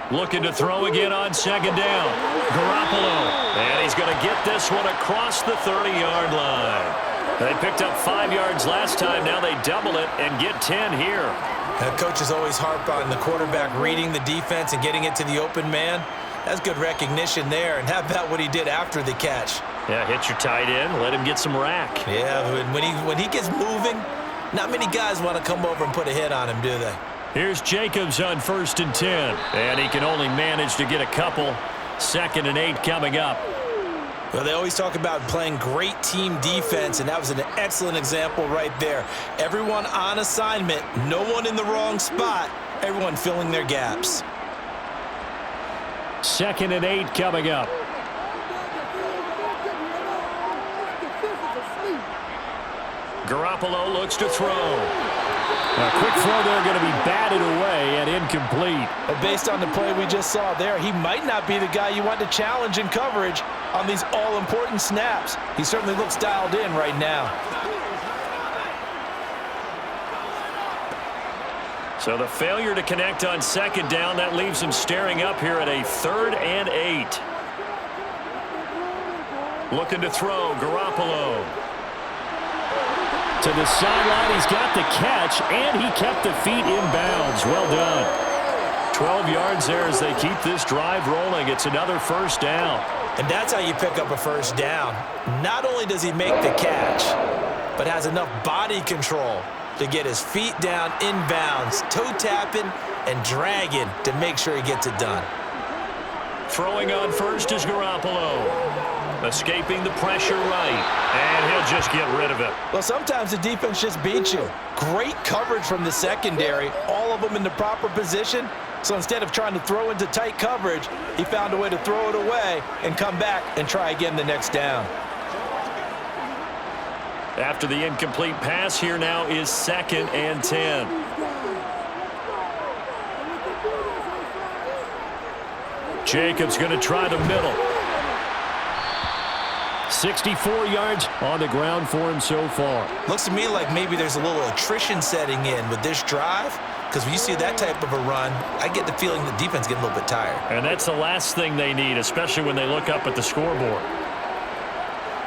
Looking to throw again on 2nd down. Garoppolo. And he's going to get this one across the 30-yard line. They picked up 5 yards last time. Now they double it and get 10 here. Coaches always harp on the quarterback reading the defense and getting it to the open man. That's good recognition there. And how about what he did after the catch? Yeah, hit your tight end, let him get some rack. Yeah, when he gets moving, not many guys want to come over and put a hit on him, do they? Here's Jacobs on 1st and 10. And he can only manage to get a couple. 2nd and 8 coming up. Well, they always talk about playing great team defense, and that was an excellent example right there. Everyone on assignment, no one in the wrong spot, everyone filling their gaps. 2nd and 8 coming up. Garoppolo looks to throw. A quick throw there going to be batted away and incomplete. But based on the play we just saw there, he might not be the guy you want to challenge in coverage on these all-important snaps. He certainly looks dialed in right now. So the failure to connect on 2nd down, that leaves him staring up here at a 3rd and 8. Looking to throw, Garoppolo. To the sideline, he's got the catch, and he kept the feet in bounds. Well done. 12 yards there as they keep this drive rolling. It's another 1st down. And that's how you pick up a 1st down. Not only does he make the catch, but has enough body control to get his feet down in bounds, toe tapping and dragging to make sure he gets it done. Throwing on 1st is Garoppolo. Escaping the pressure right, and he'll just get rid of it. Well, sometimes the defense just beats you. Great coverage from the secondary, all of them in the proper position. So instead of trying to throw into tight coverage, he found a way to throw it away and come back and try again the next down. After the incomplete pass, here now is 2nd and 10. Jacobs going to try the middle. 64 yards on the ground for him so far. Looks to me like maybe there's a little attrition setting in with this drive, because when you see that type of a run, I get the feeling the defense getting a little bit tired. And that's the last thing they need, especially when they look up at the scoreboard.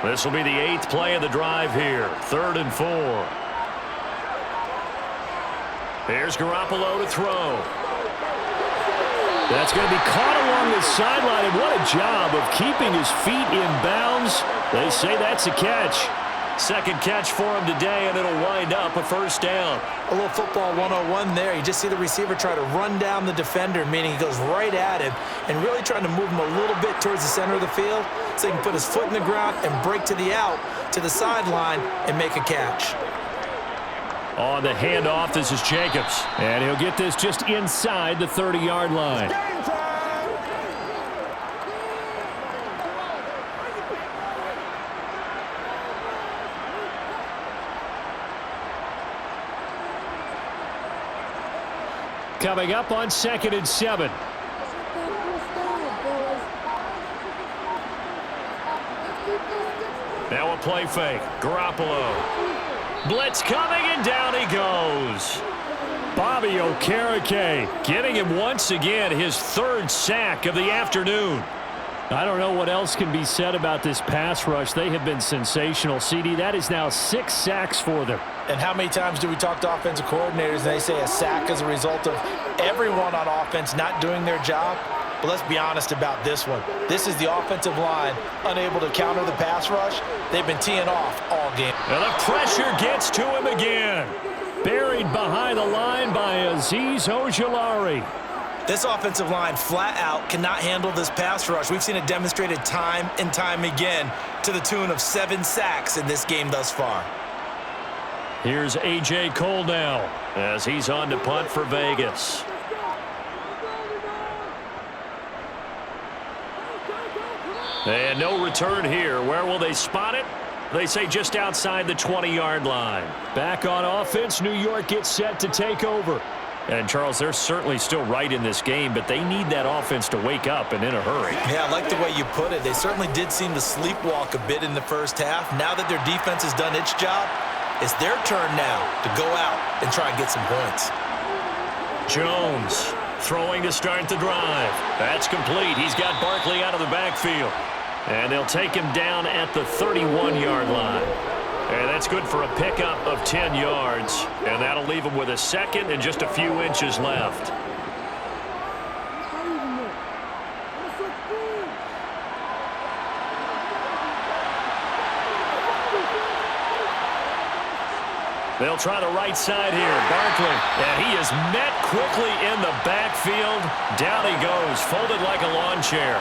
This will be the 8th play of the drive here. 3rd and 4. Here's Garoppolo to throw. That's going to be caught along the sideline, and what a job of keeping his feet in bounds. They say that's a catch. 2nd catch for him today, and it'll wind up a 1st down. A little football 101 there. You just see the receiver try to run down the defender, meaning he goes right at him and really trying to move him a little bit towards the center of the field so he can put his foot in the ground and break to the out, to the sideline, and make a catch. On the handoff, this is Jacobs. And he'll get this just inside the 30-yard line. Coming up on 2nd and 7. Now a play fake. Garoppolo. Blitz coming, and down he goes. Bobby Okereke getting him once again his 3rd sack of the afternoon. I don't know what else can be said about this pass rush. They have been sensational, CD. That is now 6 sacks for them. And how many times do we talk to offensive coordinators and they say a sack is a result of everyone on offense not doing their job? But let's be honest about this one. This is the offensive line unable to counter the pass rush. They've been teeing off all game. And the pressure gets to him again. Buried behind the line by Azeez Ojulari. This offensive line flat out cannot handle this pass rush. We've seen it demonstrated time and time again to the tune of 7 sacks in this game thus far. Here's A.J. Cole now as he's on to punt for Vegas. And no return here. Where will they spot it? They say just outside the 20-yard line. Back on offense, New York gets set to take over. And, Charles, they're certainly still right in this game, but they need that offense to wake up and in a hurry. Yeah, I like the way you put it. They certainly did seem to sleepwalk a bit in the first half. Now that their defense has done its job, it's their turn now to go out and try and get some points. Jones throwing to start the drive. That's complete. He's got Barkley out of the backfield. And they'll take him down at the 31-yard line. And that's good for a pickup of 10 yards. And that'll leave him with a 2nd and just a few inches left. They'll try the right side here. Barkley. And he is met quickly in the backfield. Down he goes, folded like a lawn chair.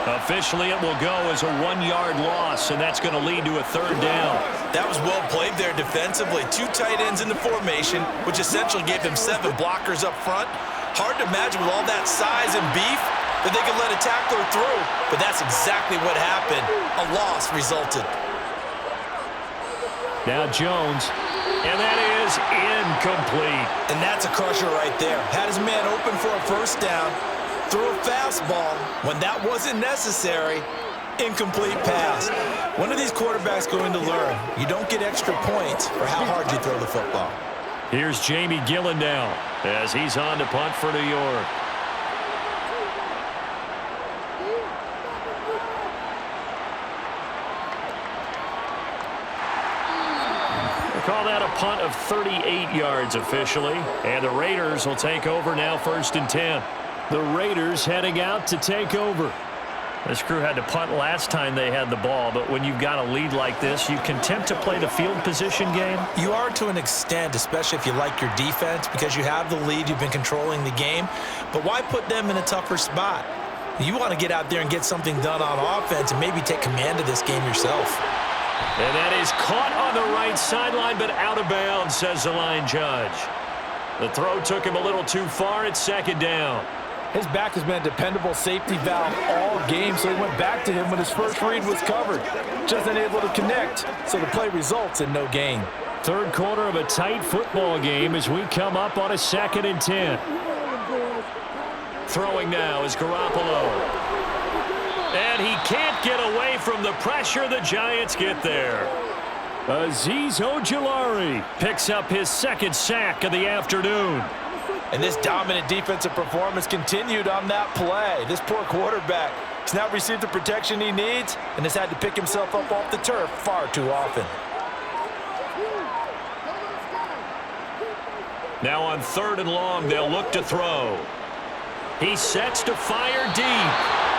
Officially, it will go as a 1-yard loss, and that's going to lead to a 3rd down. That was well played there defensively. 2 tight ends in the formation, which essentially gave them 7 blockers up front. Hard to imagine with all that size and beef that they could let a tackler through, but that's exactly what happened. A loss resulted. Now Jones, and that is incomplete. And that's a crusher right there. Had his man open for a 1st down, threw a fastball when that wasn't necessary. Incomplete pass. When are these quarterbacks going to learn? You don't get extra points for how hard you throw the football. Here's Jamie Gillen now as he's on to punt for New York. Call that a punt of 38 yards officially. And the Raiders will take over now, 1st and 10. The Raiders heading out to take over. This crew had to punt last time they had the ball, but when you've got a lead like this, you can tempt to play the field position game. You are to an extent, especially if you like your defense, because you have the lead, you've been controlling the game. But why put them in a tougher spot? You want to get out there and get something done on offense and maybe take command of this game yourself. And that is caught on the right sideline, but out of bounds, says the line judge. The throw took him a little too far. It's 2nd down. His back has been a dependable safety valve all game, so he went back to him when his first read was covered. Just unable to connect, so the play results in no gain. 3rd quarter of a tight football game as we come up on a 2nd and 10. Throwing now is Garoppolo. And he can't get away from the pressure. The Giants get there. Azeez Ojulari picks up his 2nd sack of the afternoon. And this dominant defensive performance continued on that play. This poor quarterback has not received the protection he needs and has had to pick himself up off the turf far too often. Now on 3rd and long, they'll look to throw. He sets to fire deep.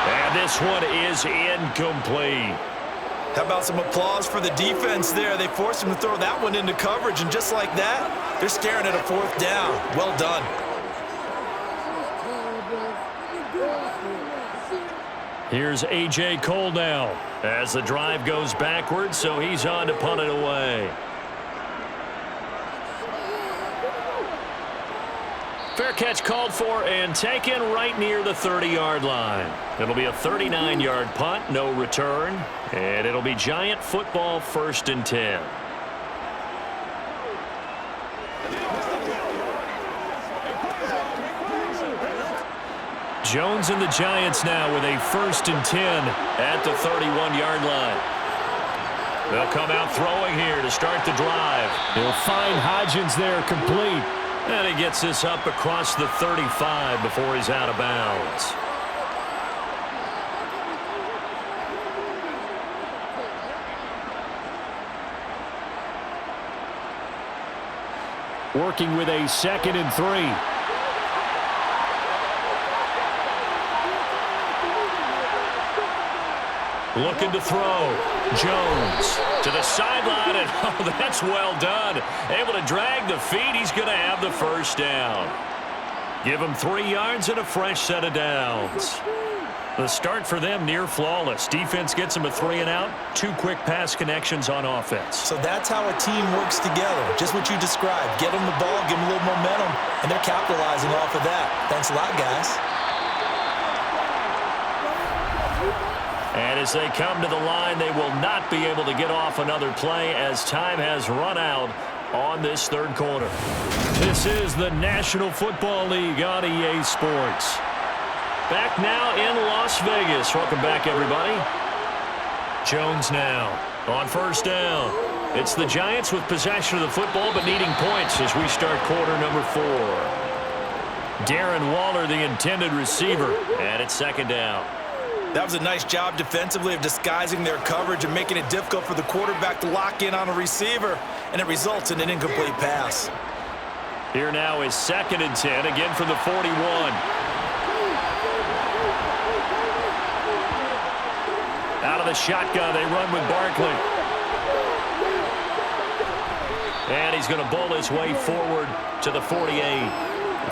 And this one is incomplete. How about some applause for the defense there? They forced him to throw that one into coverage, and just like that, they're staring at a 4th down. Well done. Here's A.J. Cole now as the drive goes backwards, so he's on to punt it away. Fair catch called for and taken right near the 30-yard line. It'll be a 39-yard punt, no return, and it'll be Giant football, 1st and 10. Jones and the Giants now with a 1st and 10 at the 31-yard line. They'll come out throwing here to start the drive. He'll find Hodgins there complete. And he gets this up across the 35 before he's out of bounds. Working with a 2nd and 3. Looking to throw. Jones to the sideline, and oh, that's well done. Able to drag the feet. He's going to have the 1st down. Give him 3 yards and a fresh set of downs. The start for them near flawless. Defense gets them a 3 and out. 2 quick pass connections on offense. So that's how a team works together. Just what you described. Get them the ball, give them a little momentum, and they're capitalizing off of that. Thanks a lot, guys. And as they come to the line, they will not be able to get off another play as time has run out on this 3rd quarter. This is the National Football League on EA Sports. Back now in Las Vegas. Welcome back, everybody. Jones now on 1st down. It's the Giants with possession of the football but needing points as we start quarter number 4. Darren Waller, the intended receiver, and it's 2nd down. That was a nice job defensively of disguising their coverage and making it difficult for the quarterback to lock in on a receiver, and it results in an incomplete pass. Here now is 2nd and 10, again from the 41. Out of the shotgun, they run with Barkley. And he's going to bowl his way forward to the 48.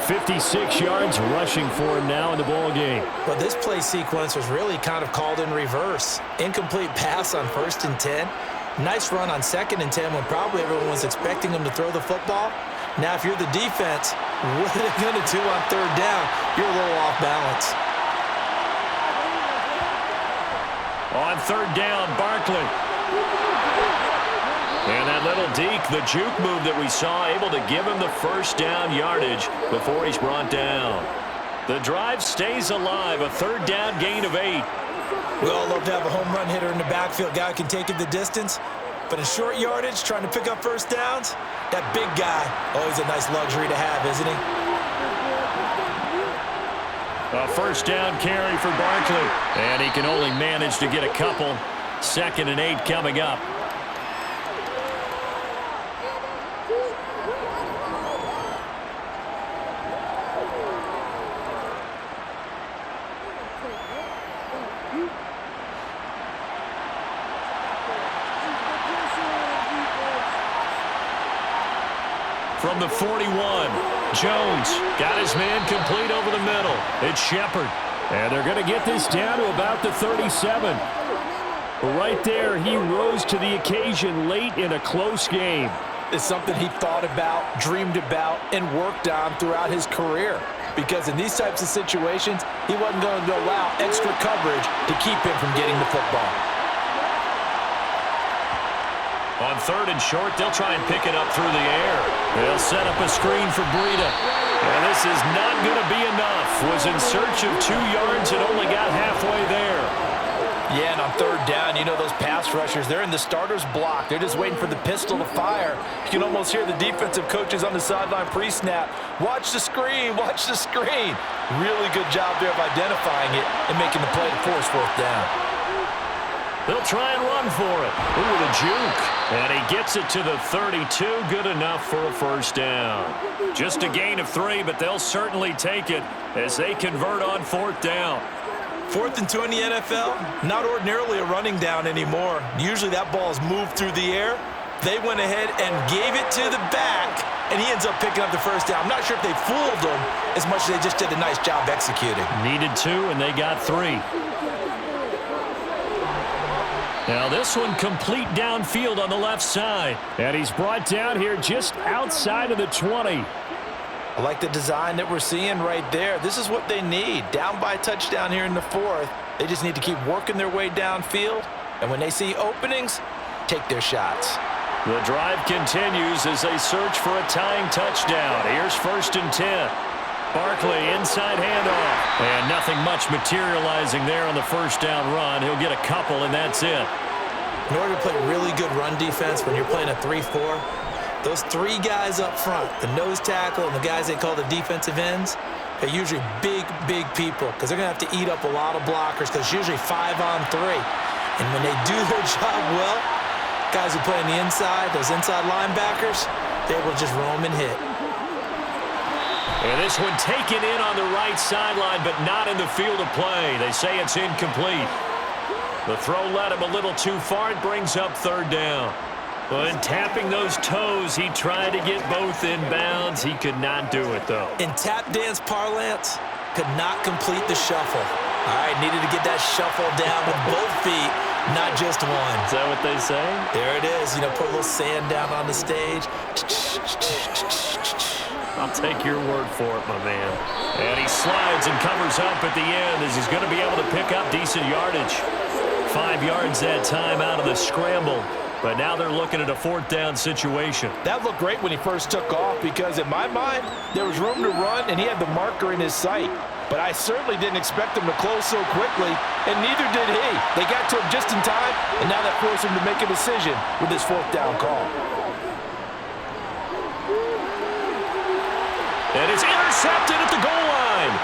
56 yards rushing for him now in the ball game. But this play sequence was really kind of called in reverse. Incomplete pass on 1st and 10. Nice run on 2nd and 10 when probably everyone was expecting him to throw the football. Now, if you're the defense, what are they going to do on 3rd down? You're a little off balance. On 3rd down, Barkley. And that little deke, the juke move that we saw, able to give him the 1st down yardage before he's brought down. The drive stays alive, a 3rd down gain of 8. We all love to have a home run hitter in the backfield, guy who can take it the distance. But in short yardage, trying to pick up 1st downs, that big guy, always a nice luxury to have, isn't he? A 1st down carry for Barkley. And he can only manage to get a couple. 2nd and 8 coming up. From the 41, Jones got his man complete over the middle. It's Shepard. And they're going to get this down to about the 37. Right there, he rose to the occasion late in a close game. It's something he thought about, dreamed about, and worked on throughout his career. Because in these types of situations, he wasn't going to allow extra coverage to keep him from getting the football. On 3rd and short, they'll try and pick it up through the air. They'll set up a screen for Breida. And this is not going to be enough. Was in search of 2 yards and only got halfway there. Yeah, and on 3rd down, you know those pass rushers, they're in the starter's block. They're just waiting for the pistol to fire. You can almost hear the defensive coaches on the sideline pre-snap. Watch the screen, watch the screen. Really good job there of identifying it and making the play to force 4th down. They'll try and run for it. Ooh, the juke. And he gets it to the 32. Good enough for a 1st down. Just a gain of 3, but they'll certainly take it as they convert on 4th down. 4th and 2 in the NFL, not ordinarily a running down anymore. Usually that ball is moved through the air. They went ahead and gave it to the back, and he ends up picking up the 1st down. I'm not sure if they fooled him as much as they just did a nice job executing. Needed 2, and they got 3. Now this one complete downfield on the left side. And he's brought down here just outside of the 20. I like the design that we're seeing right there. This is what they need. Down by a touchdown here in the 4th. They just need to keep working their way downfield. And when they see openings, take their shots. The drive continues as they search for a tying touchdown. Here's 1st and 10. Barkley inside handoff. And nothing much materializing there on the 1st down run. He'll get a couple, and that's it. In order to play really good run defense when you're playing a 3-4, those 3 guys up front, the nose tackle and the guys they call the defensive ends, they're usually big, big people because they're going to have to eat up a lot of blockers because it's usually 5 on 3. And when they do their job well, guys who play on the inside, those inside linebackers, they're able to just roam and hit. And this one taken in on the right sideline, but not in the field of play. They say it's incomplete. The throw led him a little too far. It brings up 3rd down. But in tapping those toes, he tried to get both in bounds. He could not do it, though. In tap dance parlance, could not complete the shuffle. All right, needed to get that shuffle down with both feet, not just one. Is that what they say? There it is. You know, put a little sand down on the stage. I'll take your word for it, my man. And he slides and covers up at the end as he's going to be able to pick up decent yardage. 5 yards that time out of the scramble. But now they're looking at a 4th down situation. That looked great when he first took off because in my mind, there was room to run and he had the marker in his sight. But I certainly didn't expect him to close so quickly, and neither did he. They got to him just in time, and now that forced him to make a decision with his 4th down call. And it's intercepted at the goal line.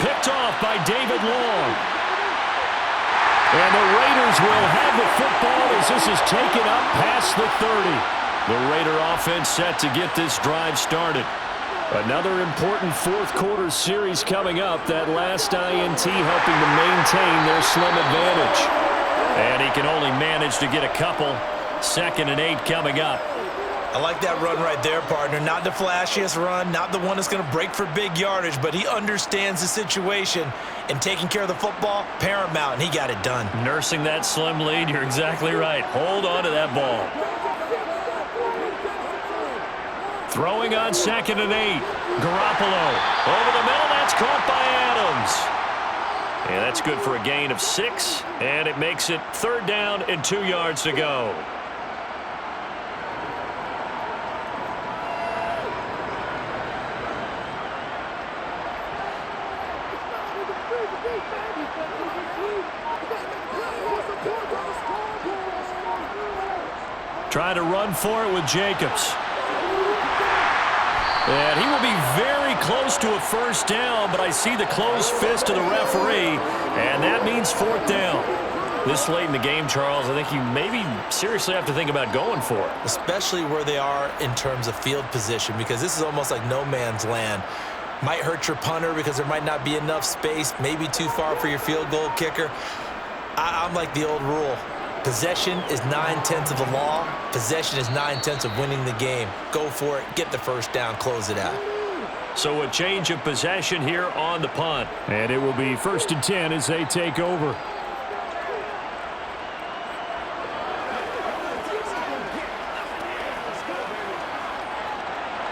Picked off by David Long. And the Raiders will have the football as this is taken up past the 30. The Raider offense set to get this drive started. Another important 4th quarter series coming up. That last INT helping to maintain their slim advantage. And he can only manage to get a couple. 2nd and 8 coming up. A I like that run right there, partner. Not the flashiest run, not the one that's going to break for big yardage, but he understands the situation, and taking care of the football, paramount, and he got it done. Nursing that slim lead, you're exactly right. Hold on to that ball. Throwing on 2nd and 8. Garoppolo over the middle. That's caught by Adams. And that's good for a gain of 6, and it makes it 3rd down and 2 yards to go. Trying to run for it with Jacobs. And he will be very close to a 1st down, but I see the closed fist of the referee, and that means 4th down. This late in the game, Charles, I think you maybe seriously have to think about going for it. Especially where they are in terms of field position, because this is almost like no man's land. Might hurt your punter because there might not be enough space, maybe too far for your field goal kicker. I'm like the old rule. Possession is 9/10 of the law. Possession is 9/10 of winning the game. Go for it. Get the 1st down. Close it out. So a change of possession here on the punt. And it will be 1st and 10 as they take over.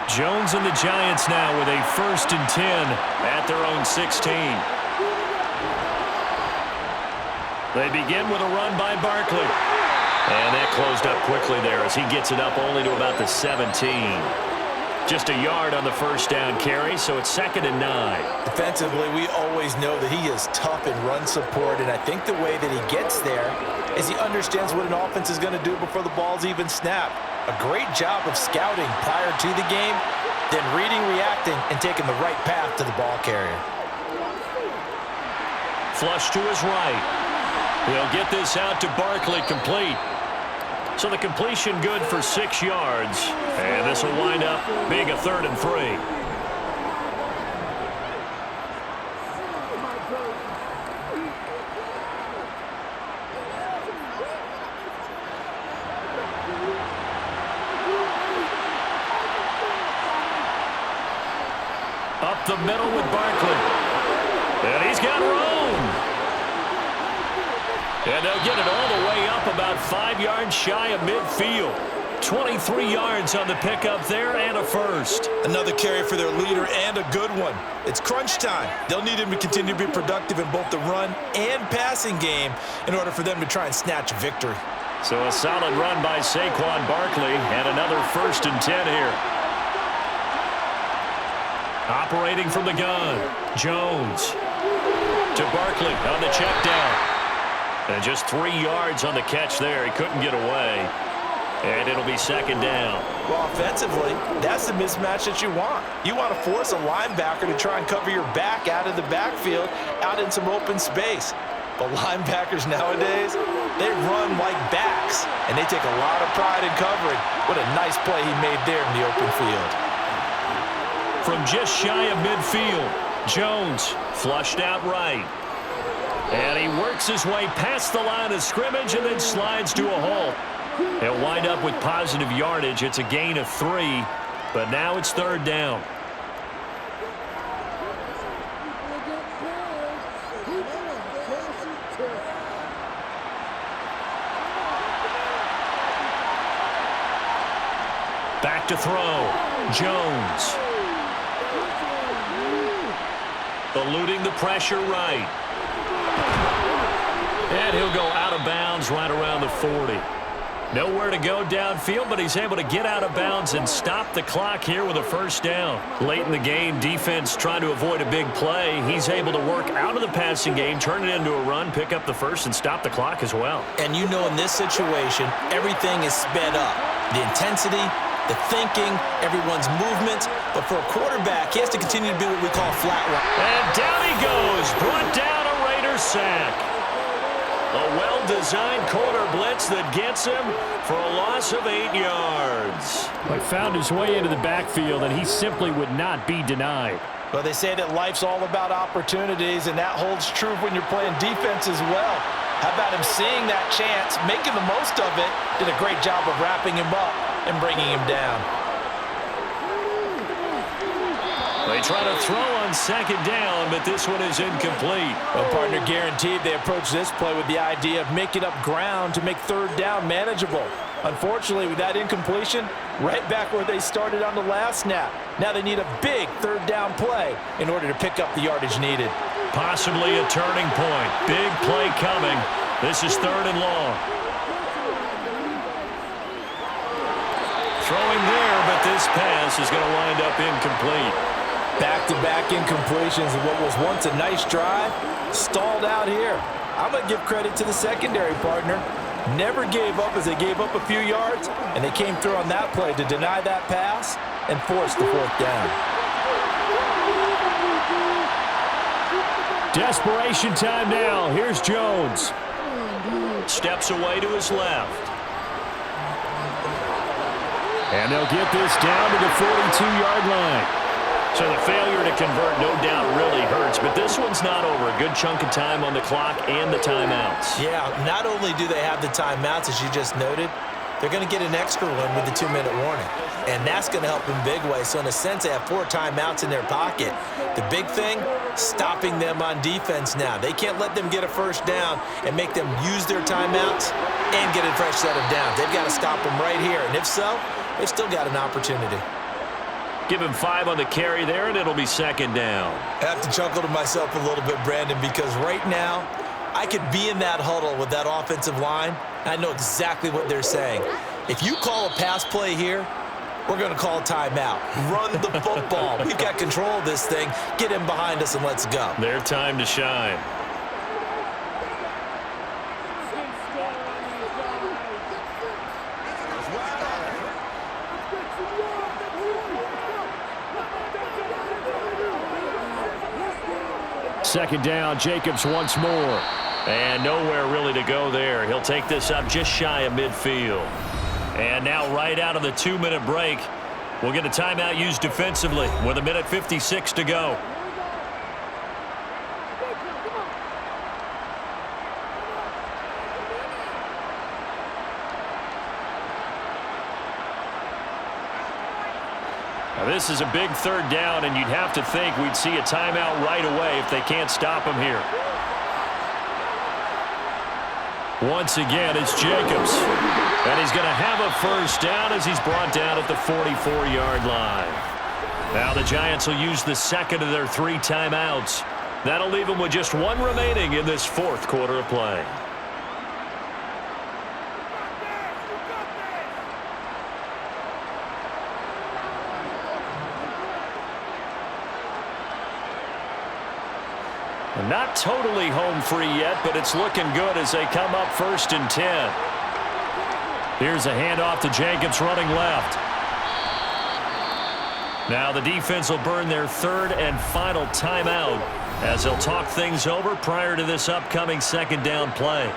Jones and the Giants now with a 1st and 10 at their own 16. They begin with a run by Barkley. And that closed up quickly there as he gets it up only to about the 17. Just a yard on the 1st down carry, so it's 2nd and 9. Defensively, we always know that he is tough in run support, and I think the way that he gets there is he understands what an offense is going to do before the ball's even snapped. A great job of scouting prior to the game, then reading, reacting, and taking the right path to the ball carrier. Flush to his right. He'll get this out to Barkley, complete. So the completion good for 6 yards. And this will wind up being a 3rd and 3. Up the middle with Barkley. And he's got room. And they'll get it all the way up about 5 yards shy of midfield. 23 yards on the pickup there and a 1st. Another carry for their leader and a good one. It's crunch time. They'll need him to continue to be productive in both the run and passing game in order for them to try and snatch a victory. So a solid run by Saquon Barkley and another 1st and 10 here. Operating from the gun, Jones to Barkley on the check down. And just 3 yards on the catch there. He couldn't get away. And it'll be 2nd down. Well, offensively, that's the mismatch that you want. You want to force a linebacker to try and cover your back out of the backfield, out in some open space. But linebackers nowadays, they run like backs, and they take a lot of pride in covering. What a nice play he made there in the open field. From just shy of midfield, Jones flushed out right. And he works his way past the line of scrimmage and then slides to a halt. He'll wind up with positive yardage. It's a gain of 3, but now it's 3rd down. Back to throw. Jones. Eluding the pressure right. And he'll go out of bounds right around the 40. Nowhere to go downfield, but he's able to get out of bounds and stop the clock here with a 1st down. Late in the game, defense trying to avoid a big play. He's able to work out of the passing game, turn it into a run, pick up the 1st, and stop the clock as well. And you know in this situation, everything is sped up. The intensity, the thinking, everyone's movements. But for a quarterback, he has to continue to be what we call flat run. And down he goes. Brought down a Raider sack. A well-designed corner blitz that gets him for a loss of 8 yards. But found his way into the backfield, and he simply would not be denied. Well, they say that life's all about opportunities, and that holds true when you're playing defense as well. How about him seeing that chance, making the most of it, did a great job of wrapping him up and bringing him down. They try to throw on second down, but this one is incomplete. Well, partner, guaranteed they approach this play with the idea of making up ground to make third down manageable. Unfortunately, with that incompletion, right back where they started on the last snap. Now they need a big third down play in order to pick up the yardage needed. Possibly a turning point. Big play coming. This is third and long. Throwing there, but this pass is going to wind up incomplete. Back-to-back incompletions of what was once a nice drive, stalled out here. I'm going to give credit to the secondary, partner. Never gave up as they gave up a few yards, and they came through on that play to deny that pass and force the fourth down. Desperation time now. Here's Jones. Steps away to his left. And they'll get this down to the 42-yard line. So the failure to convert, no doubt, really hurts. But this one's not over. A good chunk of time on the clock and the timeouts. Yeah, not only do they have the timeouts, as you just noted, they're going to get an extra one with the 2-minute warning. And that's going to help in big way. So in a sense, they have 4 timeouts in their pocket. The big thing, stopping them on defense now. They can't let them get a first down and make them use their timeouts and get a fresh set of downs. They've got to stop them right here. And if so, they've still got an opportunity. Give him 5 on the carry there, and it'll be second down. I have to chuckle to myself a little bit, Brandon, because right now, I could be in that huddle with that offensive line. I know exactly what they're saying. If you call a pass play here, we're going to call a timeout. Run the football. We've got control of this thing. Get him behind us and let's go. Their time to shine. Second down, Jacobs once more. And nowhere really to go there. He'll take this up just shy of midfield. And now right out of the 2-minute break, we'll get a timeout used defensively with 1:56 to go. Now this is a big third down, and you'd have to think we'd see a timeout right away if they can't stop him here. Once again, it's Jacobs. And he's going to have a first down as he's brought down at the 44-yard line. Now the Giants will use the second of their 3 timeouts. That'll leave them with just 1 remaining in this 4th quarter of play. Not totally home free yet, but it's looking good as they come up 1st and 10. Here's a handoff to Jacobs running left. Now the defense will burn their 3rd and final timeout as they'll talk things over prior to this upcoming second down play.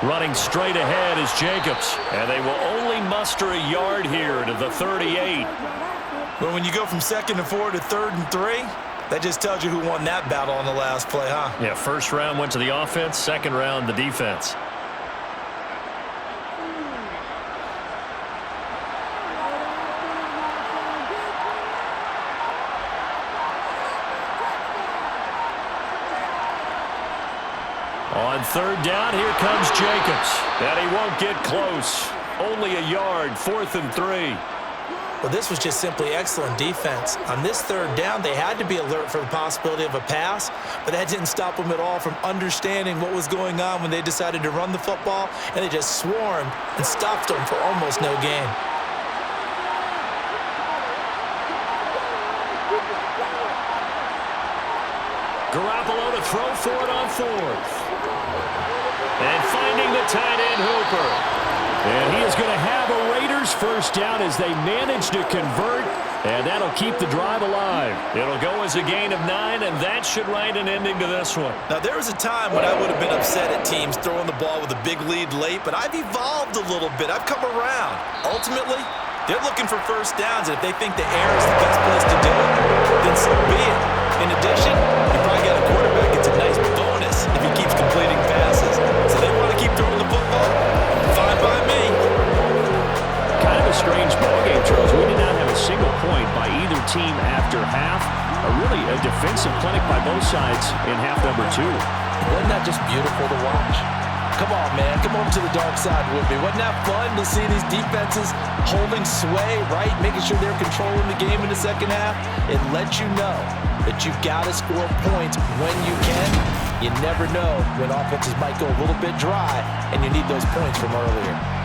Running straight ahead is Jacobs, and they will only muster a yard here to the 38. But when you go from 2nd and 4 to 3rd and 3, that just tells you who won that battle on the last play, huh? Yeah, first round went to the offense, second round the defense. On 3rd down, here comes Jacobs. And he won't get close. Only a yard, 4th and 3. Well, this was just simply excellent defense. On this 3rd down, they had to be alert for the possibility of a pass, but that didn't stop them at all from understanding what was going on when they decided to run the football, and they just swarmed and stopped them for almost no gain. Garoppolo to throw for it on 4th. And finding the tight end Hooper. And he is going to have a Raiders first down as they manage to convert And that'll keep the drive alive. It'll go as a gain of 9, and that should write an ending to this one. Now, there was a time when I would have been upset at teams throwing the ball with a big lead late, but I've evolved a little bit. I've come around. Ultimately, they're looking for first downs, and if they think the air is the best place to do it, then so be it. In addition, you probably got a quarterback gets a nice bonus if he keeps completing passes. So they want to keep throwing the football? Fine by me. Kind of a strange ballgame, Charles. We did not have a single point by either team after half. Really a defensive clinic by both sides in half number 2. Wasn't that just beautiful to watch? Come on, man. Come over to the dark side with me. Wasn't that fun to see these defenses holding sway, right? Making sure they're controlling the game in the second half. It lets you know that you've got to score points when you can. You never know when offenses might go a little bit dry, and you need those points from earlier.